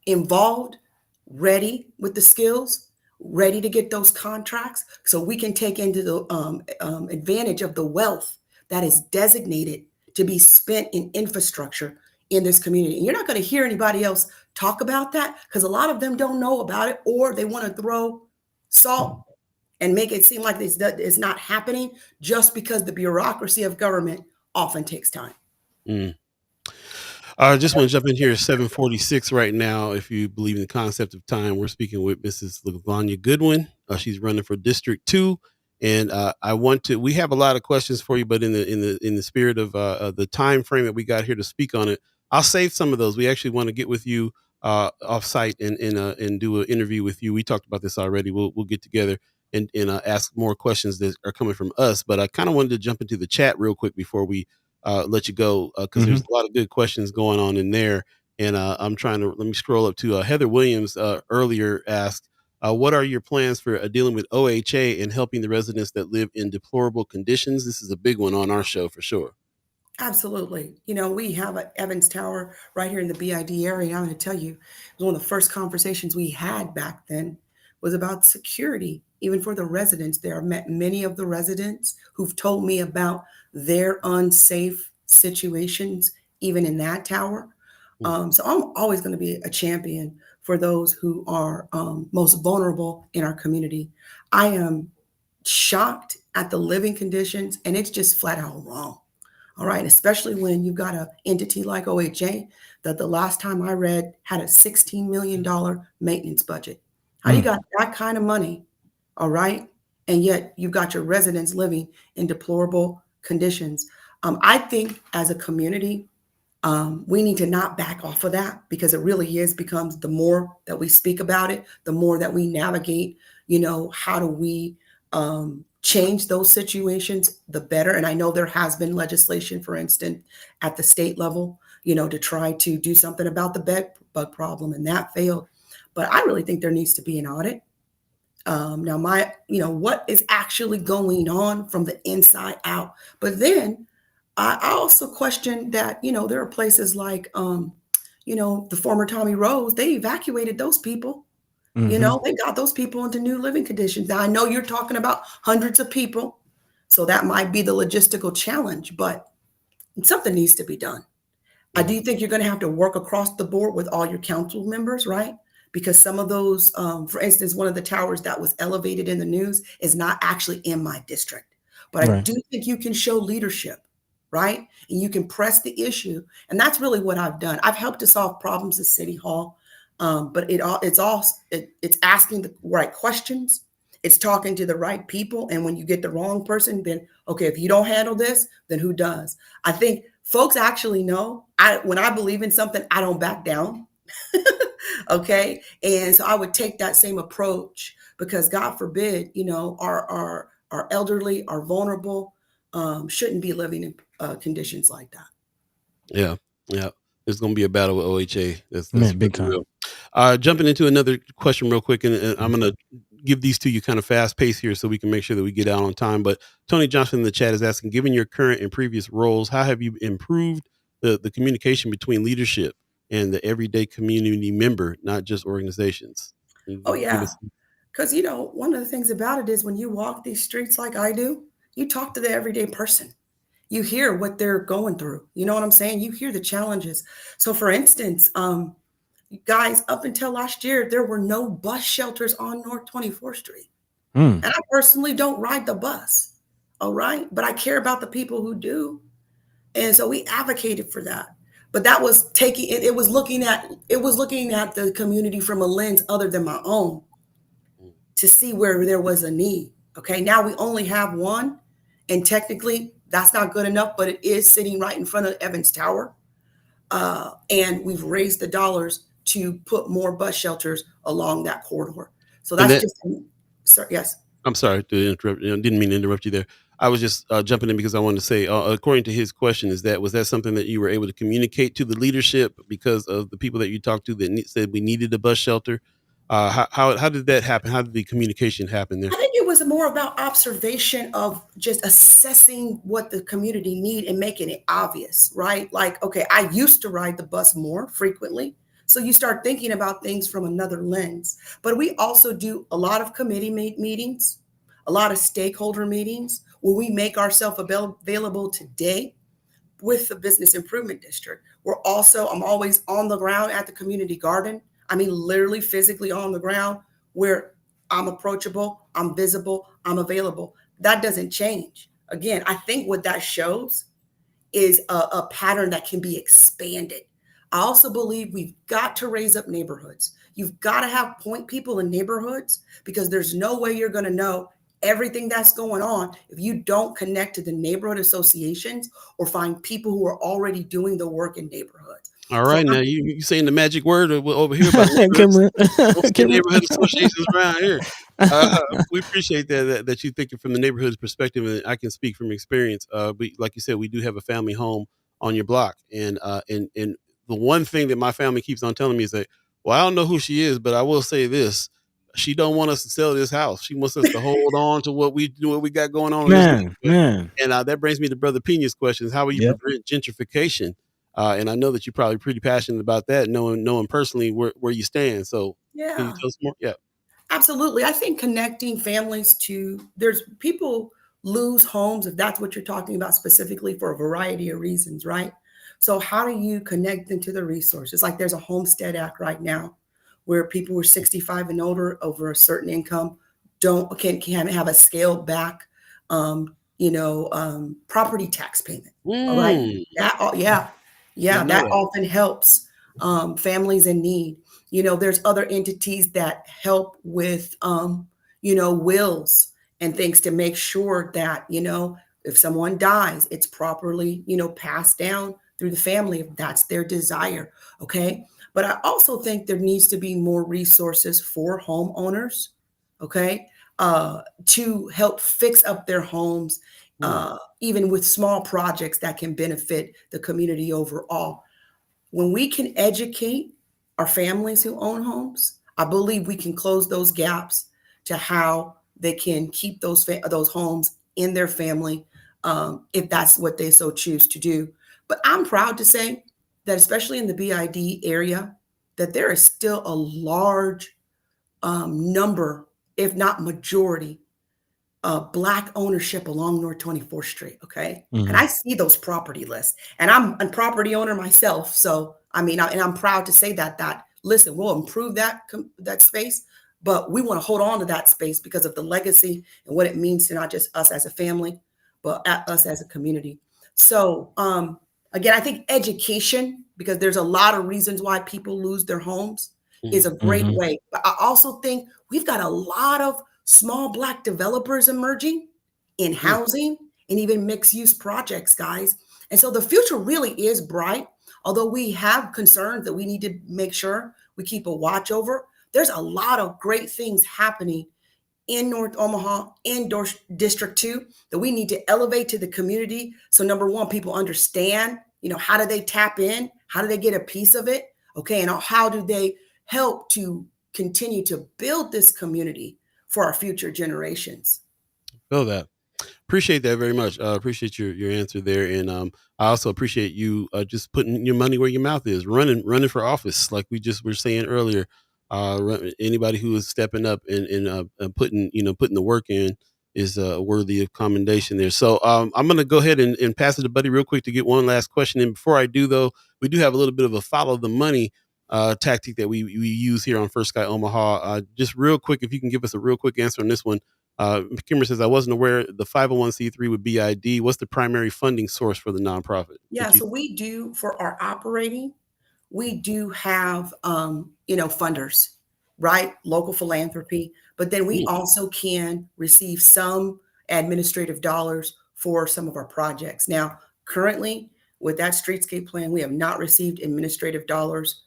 involved, ready with the skills, ready to get those contracts so we can take into the advantage of the wealth that is designated to be spent in infrastructure in this community. And you're not going to hear anybody else talk about that because a lot of them don't know about it, or they want to throw salt and make it seem like it's not happening just because the bureaucracy of government often takes time. I just want to jump in here at 7:46 right now. If you believe in the concept of time, we're speaking with Mrs. Lavonya Goodwin. She's running for District 2. And we have a lot of questions for you, but in the spirit of the time frame that we got here to speak on it, I'll save some of those. We actually want to get with you off site and do an interview with you. We talked about this already. We'll get together and ask more questions that are coming from us. But I kind of wanted to jump into the chat real quick before we let you go, because there's a lot of good questions going on in there. And let me scroll up to Heather Williams earlier asked, what are your plans for dealing with OHA and helping the residents that live in deplorable conditions? This is a big one on our show for sure. Absolutely. We have an Evans Tower right here in the BID area. I'm going to tell you, it was one of the first conversations we had back then was about security, even for the residents there. I've met many of the residents who've told me about their unsafe situations, even in that tower. So I'm always going to be a champion for those who are most vulnerable in our community. I am shocked at the living conditions, and it's just flat out wrong. All right, especially when you've got an entity like OHA that the last time I read had a $16 million maintenance budget. How do you got that kind of money? All right. And yet you've got your residents living in deplorable conditions. I think as a community, we need to not back off of that, because it really becomes the more that we speak about it, the more that we navigate, how do we change those situations, the better. And I know there has been legislation, for instance, at the state level, to try to do something about the bed bug problem, and that failed. But I really think there needs to be an audit. Now, what is actually going on from the inside out? But then I also question that, there are places like, the former Tommy Rose, they evacuated those people. They got those people into new living conditions. Now, I know you're talking about hundreds of people, so that might be the logistical challenge, but something needs to be done. I do think you're going to have to work across the board with all your council members, right? Because some of those, for instance, one of the towers that was elevated in the news is not actually in my district. But I do think you can show leadership, right? And you can press the issue. And that's really what I've done. I've helped to solve problems at City Hall. But it's asking the right questions. It's talking to the right people. And when you get the wrong person, then, okay, if you don't handle this, then who does? I think folks actually know when I believe in something, I don't back down. Okay. And so I would take that same approach, because God forbid, our elderly, our vulnerable, shouldn't be living in conditions like that. Yeah. Yeah. There's going to be a battle with OHA. That's big time. real. Jumping into another question real quick, and I'm going to give these to you kind of fast pace here so we can make sure that we get out on time. But Tony Johnson in the chat is asking, given your current and previous roles, how have you improved the communication between leadership and the everyday community member, not just organizations? Oh, yeah. Because, one of the things about it is when you walk these streets like I do, you talk to the everyday person. You hear what they're going through. You know what I'm saying? You hear the challenges. So for instance, guys, up until last year, there were no bus shelters on North 24th Street. And I personally don't ride the bus. All right. But I care about the people who do. And so we advocated for that. But that was it was looking at the community from a lens other than my own to see where there was a need. Okay. Now we only have one. And technically that's not good enough, but it is sitting right in front of Evans Tower. And we've raised the dollars to put more bus shelters along that corridor. So that's yes. I'm sorry to interrupt. Didn't mean to interrupt you there. I was just jumping in because I wanted to say, according to his question, was that something that you were able to communicate to the leadership because of the people that you talked to that said we needed a bus shelter? How did that happen? How did the communication happen there? I think it was more about observation of just assessing what the community need and making it obvious, right? Like, okay, I used to ride the bus more frequently. So you start thinking about things from another lens. But we also do a lot of committee meetings, a lot of stakeholder meetings where we make ourselves available today with the Business Improvement District. I'm always on the ground at the community garden. I mean, literally physically on the ground where I'm approachable, I'm visible, I'm available. That doesn't change. Again, I think what that shows is a pattern that can be expanded. I also believe we've got to raise up neighborhoods. You've got to have point people in neighborhoods because there's no way you're going to know everything that's going on if you don't connect to the neighborhood associations or find people who are already doing the work in neighborhoods. All right, now you saying the magic word over here about neighborhood associations around here. We appreciate that you think from the neighborhood's perspective, and I can speak from experience. Like you said, we do have a family home on your block, and the one thing that my family keeps on telling me is that, well, I don't know who she is, but I will say this: she don't want us to sell this house. She wants us to hold on to what we got going on. And that brings me to Brother Pena's questions: how will you prevent gentrification? And I know that you're probably pretty passionate about that, knowing personally where you stand. So can you tell us more? Yeah, absolutely. I think connecting families there's people lose homes, if that's what you're talking about specifically, for a variety of reasons, right? So how do you connect them to the resources? Like there's a Homestead Act right now where people who are 65 and older over a certain income can't have a scaled back, property tax payment. All right. That often helps families in need. There's other entities that help with, wills and things to make sure that, if someone dies, it's properly, passed down through the family if that's their desire. Okay. But I also think there needs to be more resources for homeowners. Okay. To help fix up their homes, even with small projects that can benefit the community overall. When we can educate our families who own homes, I believe we can close those gaps to how they can keep those homes in their family, if that's what they so choose to do. But I'm proud to say that, especially in the BID area, that there is still a large number, if not majority, Black ownership along North 24th Street. Okay. Mm-hmm. And I see those property lists, and I'm a property owner myself. So, and I'm proud to say that listen, we'll improve that space, but we want to hold on to that space because of the legacy and what it means to not just us as a family, but us as a community. So, again, I think education, because there's a lot of reasons why people lose their homes, is a great way. But I also think we've got a lot of small Black developers emerging in housing and even mixed use projects, guys. And so the future really is bright, although we have concerns that we need to make sure we keep a watch over. There's a lot of great things happening in North Omaha, in District 2, that we need to elevate to the community. So number one, people understand, how do they tap in? How do they get a piece of it? Okay. And how do they help to continue to build this community for our future generations? Feel that. Appreciate that very much. Appreciate your answer there. And I also appreciate you just putting your money where your mouth is, running for office, like we just were saying earlier. Anybody who is stepping up and putting the work in is worthy of commendation there. So I'm going to go ahead and pass it to Buddy real quick to get one last question in. Before I do, though, we do have a little bit of a follow the money tactic that we use here on First Sky Omaha. Just real quick, if you can give us a real quick answer on this one. Kimber says, I wasn't aware the 501c3 would be ID. What's the primary funding source for the nonprofit? Yeah, so we do, for our operating, we do have, funders, right? Local philanthropy, but then we also can receive some administrative dollars for some of our projects. Now, currently with that streetscape plan, we have not received administrative dollars.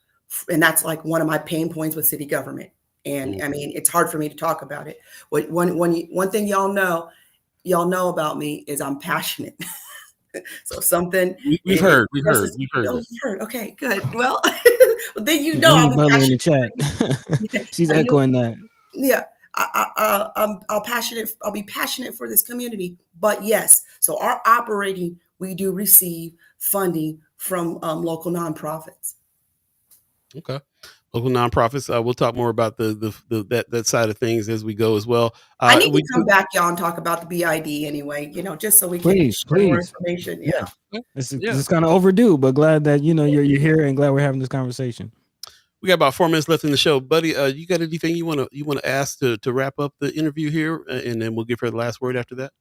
And that's like one of my pain points with city government. And I mean, it's hard for me to talk about it. One thing y'all know about me is I'm passionate. So something we've heard. Oh, you've heard. Okay, good. Well, then I'm in the chat. She's echoing that. Yeah, I'll be passionate for this community. But yes, so our operating, we do receive funding from local nonprofits. Okay. Local nonprofits. We'll talk more about that side of things as we go as well. I need to come back, y'all, and talk about the BID anyway. Just so we can share more information. Yeah. It's kind of overdue, but glad that you're here and glad we're having this conversation. We got about 4 minutes left in the show, Buddy. You got anything you want to ask to wrap up the interview here, and then we'll give her the last word after that.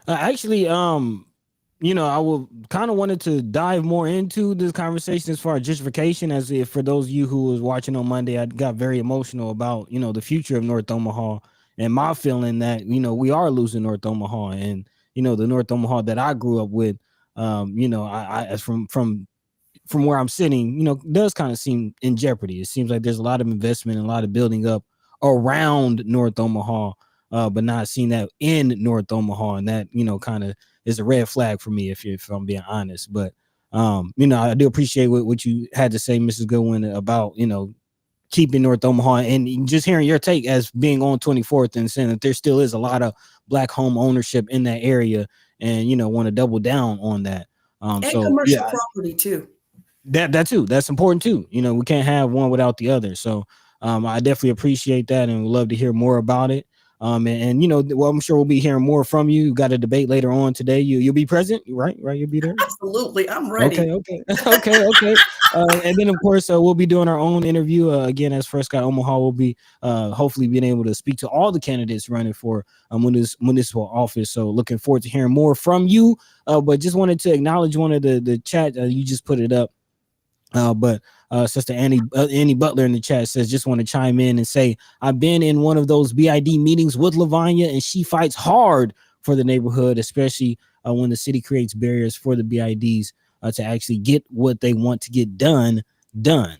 Actually, I will kind of wanted to dive more into this conversation as far as gentrification. As if for those of you who was watching on Monday, I got very emotional about, the future of North Omaha and my feeling that, we are losing North Omaha and, the North Omaha that I grew up with, I from where I'm sitting, does kind of seem in jeopardy. It seems like there's a lot of investment and a lot of building up around North Omaha, but not seeing that in North Omaha. And that, kind of is a red flag for me, if I'm being honest. But, I do appreciate what you had to say, Mrs. Goodwin, about, keeping North Omaha and just hearing your take as being on 24th and saying that there still is a lot of Black home ownership in that area and, want to double down on that. And commercial property too. That too. That's important too. We can't have one without the other. So I definitely appreciate that and would love to hear more about it. I'm sure we'll be hearing more from you. You got a debate later on today. You'll be present, right? You'll be there. Absolutely, I'm ready. Okay. And then of course we'll be doing our own interview again as First Sky Omaha. We'll be hopefully being able to speak to all the candidates running for municipal office. So looking forward to hearing more from you. But just wanted to acknowledge one of the chat. You just put it up. But Sister Annie Butler in the chat says, just want to chime in and say, I've been in one of those BID meetings with Lavonya, and she fights hard for the neighborhood, especially when the city creates barriers for the BIDs to actually get what they want to get done.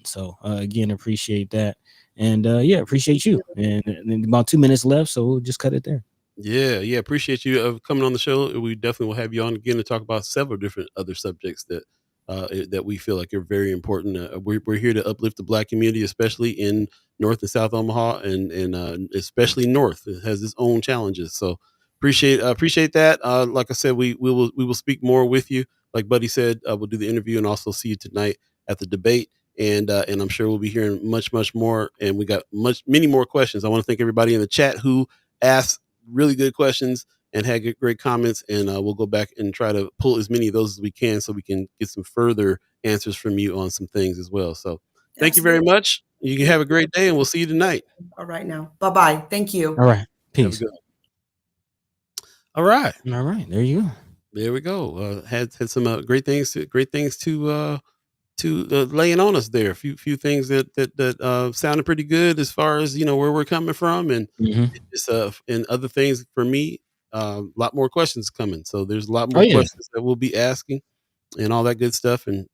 So again, appreciate that. And appreciate you. And about 2 minutes left, so we'll just cut it there. Yeah. Appreciate you coming on the show. We definitely will have you on again to talk about several different other subjects that we feel like are very important. We're here to uplift the Black community, especially in North and South Omaha, and especially North. It has its own challenges. So appreciate that. Like I said, we will speak more with you. Like Buddy said, we'll do the interview and also see you tonight at the debate. And I'm sure we'll be hearing much more. And we got many more questions. I want to thank everybody in the chat who asked really good questions and had great comments, and we'll go back and try to pull as many of those as we can so we can get some further answers from you on some things as well. So thank you very much. You can have a great day, and we'll see you tonight. All right now. Bye-bye. Thank you. All right. Peace. All right. There you go. There we go. Had some great things to laying on us there. A few things that sounded pretty good as far as, where we're coming from, and just and other things for me. A lot more questions coming, so there's a lot more questions that we'll be asking and all that good stuff. And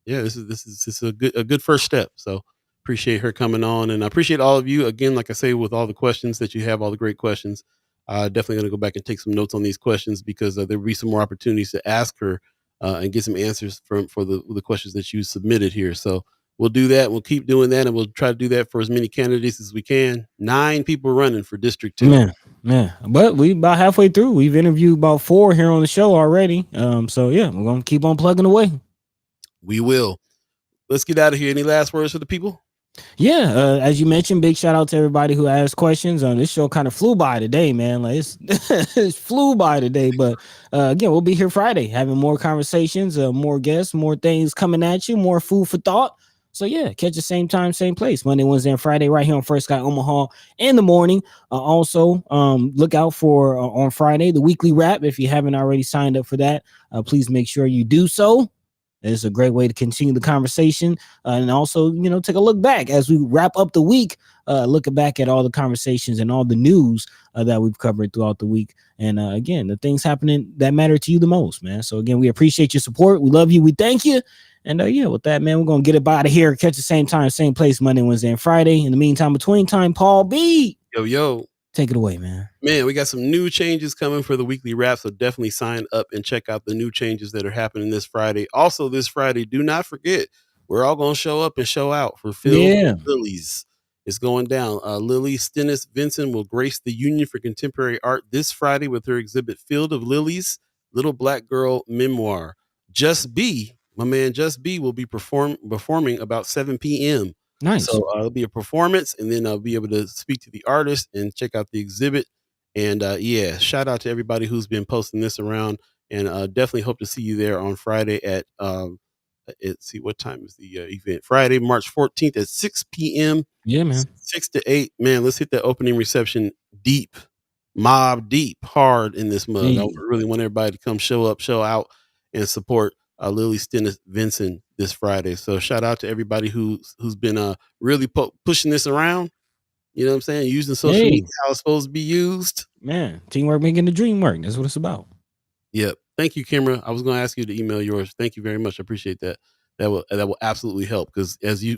this is a good first step. So appreciate her coming on, and I appreciate all of you again. Like I say, with all the questions that you have, all the great questions, definitely going to go back and take some notes on these questions, because there'll be some more opportunities to ask her and get some answers for the questions that you submitted here. So we'll do that. We'll keep doing that, and we'll try to do that for as many candidates as we can. 9 people running for District 2. Man, but we about halfway through. We've interviewed about 4 here on the show already. So we're gonna keep on plugging away. We will. Let's get out of here. Any last words for the people? Yeah, as you mentioned, big shout out to everybody who asked questions. This show kind of flew by today, man. Like it's flew by today. But again, we'll be here Friday having more conversations, more guests, more things coming at you, more food for thought. So yeah, catch the same time, same place, Monday, Wednesday, and Friday, right here on First Sky Omaha in the morning. Also, look out for on Friday the weekly wrap. If you haven't already signed up for that, please make sure you do so. It's a great way to continue the conversation, and also, take a look back as we wrap up the week, looking back at all the conversations and all the news that we've covered throughout the week. And again, the things happening that matter to you the most, man. So again, we appreciate your support. We love you. We thank you. And yeah, with that, man, we're going to get it out of here. Catch the same time, same place, Monday, Wednesday, and Friday. In the meantime, between time, Paul B. Yo. Take it away, man. Man, we got some new changes coming for the weekly wrap, so definitely sign up and check out the new changes that are happening this Friday. Also, this Friday, do not forget, we're all going to show up and show out for Phil Lilies. It's going down. Lily Stennis Vincent will grace the Union for Contemporary Art this Friday with her exhibit Field of Lilies, Little Black Girl Memoir. Just B, my man Just B, will be performing about 7 p.m. Nice. So it'll be a performance, and then I'll be able to speak to the artist and check out the exhibit. And yeah, shout out to everybody who's been posting this around, and definitely hope to see you there on Friday at let's see, what time is the event? Friday, March 14th at 6 p.m. Yeah, man. 6 to 8. Man, let's hit that opening reception deep, mob deep, hard in this mug. I really want everybody to come show up, show out, and support Lily Stennis Vincent this Friday. So shout out to everybody who's been really pushing this around. You know what I'm saying? Using social media how it's supposed to be used. Man, teamwork making the dream work. That's what it's about. Yep. Thank you, Kimra. I was going to ask you to email yours. Thank you very much. I appreciate that. That will absolutely help, because as you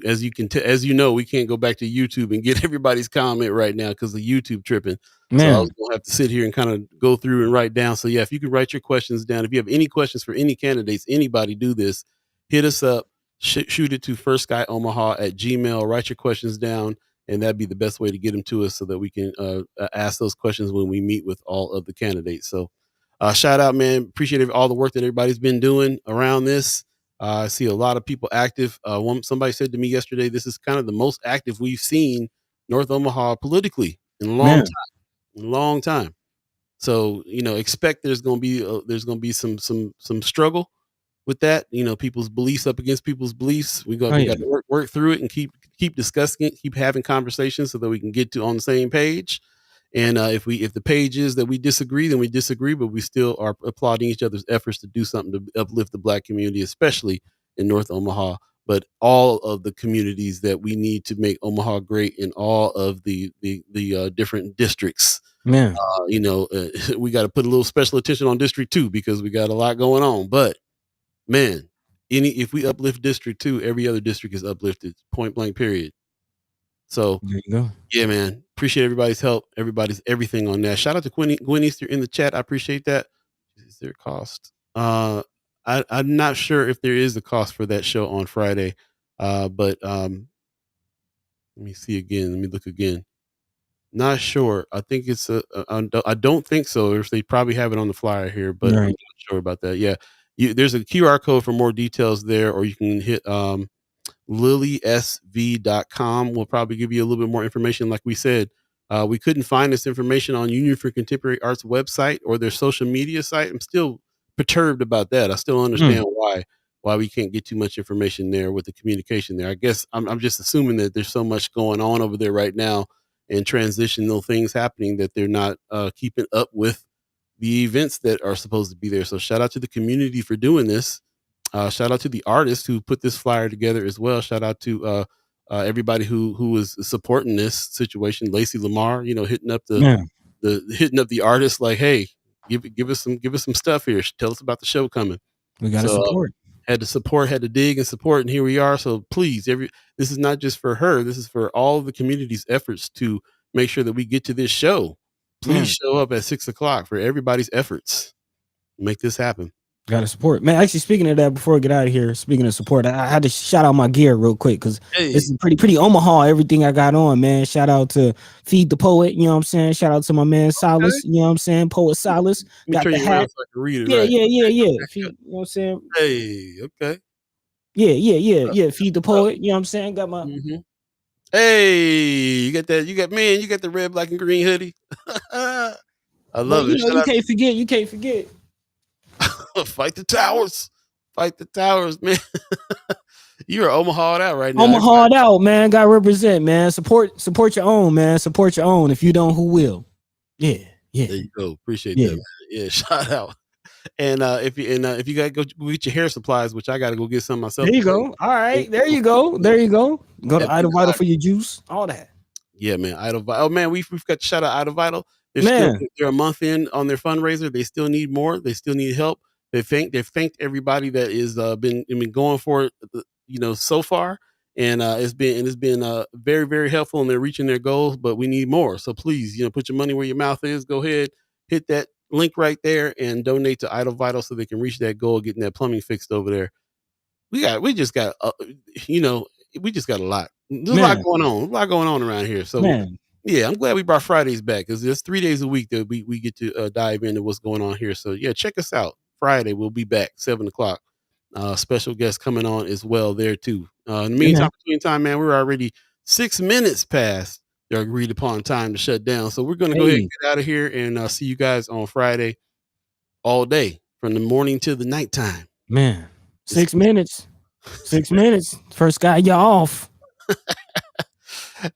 know, we can't go back to YouTube and get everybody's comment right now because the YouTube tripping. Man. So I was going to have to sit here and kind of go through and write down. So yeah, if you could write your questions down, if you have any questions for any candidates, anybody, do this. Hit us up. Shoot it to firstsky.omaha@gmail.com. Write your questions down. And that'd be the best way to get them to us so that we can ask those questions when we meet with all of the candidates. So shout out, man. Appreciate all the work that everybody's been doing around this. I see a lot of people active. Somebody said to me yesterday, this is kind of the most active we've seen North Omaha politically in a long time. So, expect there's going to be some struggle with that, people's beliefs up against people's beliefs. We got to work through it and keep discussing it, keep having conversations so that we can get on the same page. And if the page is that we disagree, then we disagree, but we still are applauding each other's efforts to do something to uplift the Black community, especially in North Omaha, but all of the communities that we need to make Omaha great in all of the different districts. Man, we got to put a little special attention on District 2 because we got a lot going on, but man, if we uplift District 2, every other district is uplifted, point blank, period. So there you go. Yeah, man. Appreciate everybody's help, everybody's everything on that. Shout out to Gwen Easter in the chat. I appreciate that. Is there a cost? I'm not sure if there is a cost for that show on Friday. But let me see again. Let me look again. Not sure. I think it's I don't think so. If they probably have it on the flyer here, but I'm not sure about that. Yeah. There's a QR code for more details there, or you can hit lilysv.com. We'll probably give you a little bit more information. Like we said, we couldn't find this information on Union for Contemporary Art's website or their social media site. I'm still perturbed about that. I still understand why we can't get too much information there with the communication there. I guess I'm just assuming that there's so much going on over there right now and transitional things happening that they're not keeping up with the events that are supposed to be there. So shout out to the community for doing this. Shout out to the artist who put this flyer together as well. Shout out to everybody who is supporting this situation. Lacey Lamar, hitting up the artist like, hey, give us some stuff here. Tell us about the show coming. We got to support. Had to dig and support, and here we are. So please, this is not just for her. This is for all of the community's efforts to make sure that we get to this show. Please show up at 6:00 for everybody's efforts. Make this happen. Got to support, man. Actually, speaking of that, before we get out of here, speaking of support, I had to shout out my gear real quick because this is pretty Omaha. Everything I got on, man. Shout out to Feed the Poet. You know what I'm saying? Shout out to my man Silas. You know what I'm saying? Poet Silas. Got the hat. So I can read it, yeah. right? You know what I'm saying? Hey, okay. Yeah. Feed the Poet. You know what I'm saying? Got my Hey, you got the red, black, and green hoodie. I love it. You can't forget. You can't forget. Fight the towers. Fight the towers, man. You're Omaha'd out right now. Omaha'd out, man. Got to represent, man. Support your own, man. Support your own. If you don't, who will? Yeah. There you go. Appreciate that, man. Yeah, shout out. And if you gotta go get your hair supplies, which I gotta go get some myself. There you go. All right, there you go. Go to Idle Vital for your juice, all that. Yeah, man. Idle Vital. Oh man, we've got to shout out Idle Vital. They're a month in on their fundraiser. They still need more. They still need help. They've thanked everybody that is been going for it, so far, and it's been very, very helpful, and they're reaching their goals. But we need more. So please, put your money where your mouth is. Go ahead, hit that link right there and donate to Idle Vital so they can reach that goal, getting that plumbing fixed over there. We just got a lot. There's a lot going on around here. So yeah, I'm glad we brought Fridays back because there's 3 days a week that we get to dive into what's going on here. So yeah, check us out. Friday we'll be back 7:00. Special guest coming on as well there too. In the meantime, man, we're already 6 minutes past the agreed upon time to shut down. So we're going to go ahead and get out of here and see you guys on Friday all day from the morning to the nighttime. Man, 6 minutes. 6 minutes. First guy, you're off.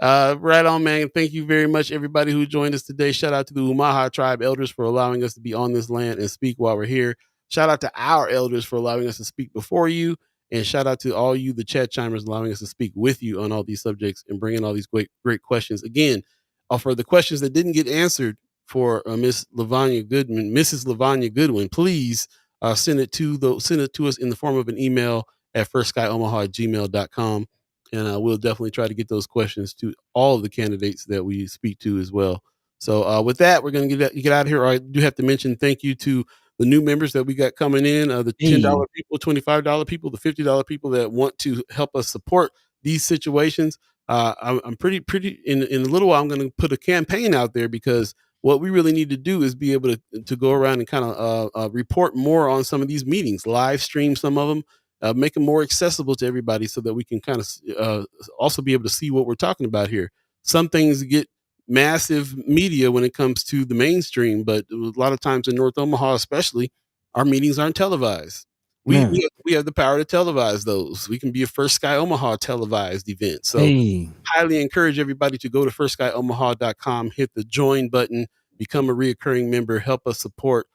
Right on, man. Thank you very much, everybody who joined us today. Shout out to the Omaha tribe elders for allowing us to be on this land and speak while we're here. Shout out to our elders for allowing us to speak before you. And shout out to all you, the Chatchimers, allowing us to speak with you on all these subjects and bringing all these great questions. Again, for the questions that didn't get answered for Mrs. Lavonya Goodwin, please send it to us in the form of an email at firstsky.omaha@gmail.com. And we'll definitely try to get those questions to all of the candidates that we speak to as well. So with that, we're going to get out of here. I do have to mention thank you to the new members that we got coming in, the $10 people, $25 people, the $50 people that want to help us support these situations. I'm pretty in a little while, I'm going to put a campaign out there because what we really need to do is be able to go around and kind of report more on some of these meetings, live stream some of them, make them more accessible to everybody so that we can kind of also be able to see what we're talking about here. Some things get massive media when it comes to the mainstream, but a lot of times in North Omaha, especially, our meetings aren't televised. We have the power to televise those. We can be a First Sky Omaha televised event. So highly encourage everybody to go to firstsky.omaha.com, hit the join button, become a reoccurring member, help us support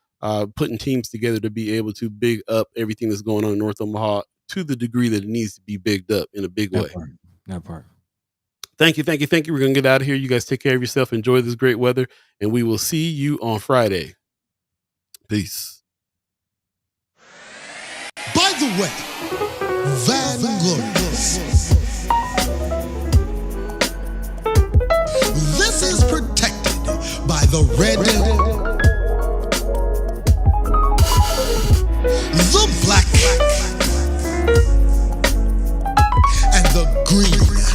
putting teams together to be able to big up everything that's going on in North Omaha to the degree that it needs to be bigged up in a big way. That part. Thank you. We're going to get out of here. You guys take care of yourself. Enjoy this great weather. And we will see you on Friday. Peace. By the way, Vanglorious. This is protected by the red, the black, and the green.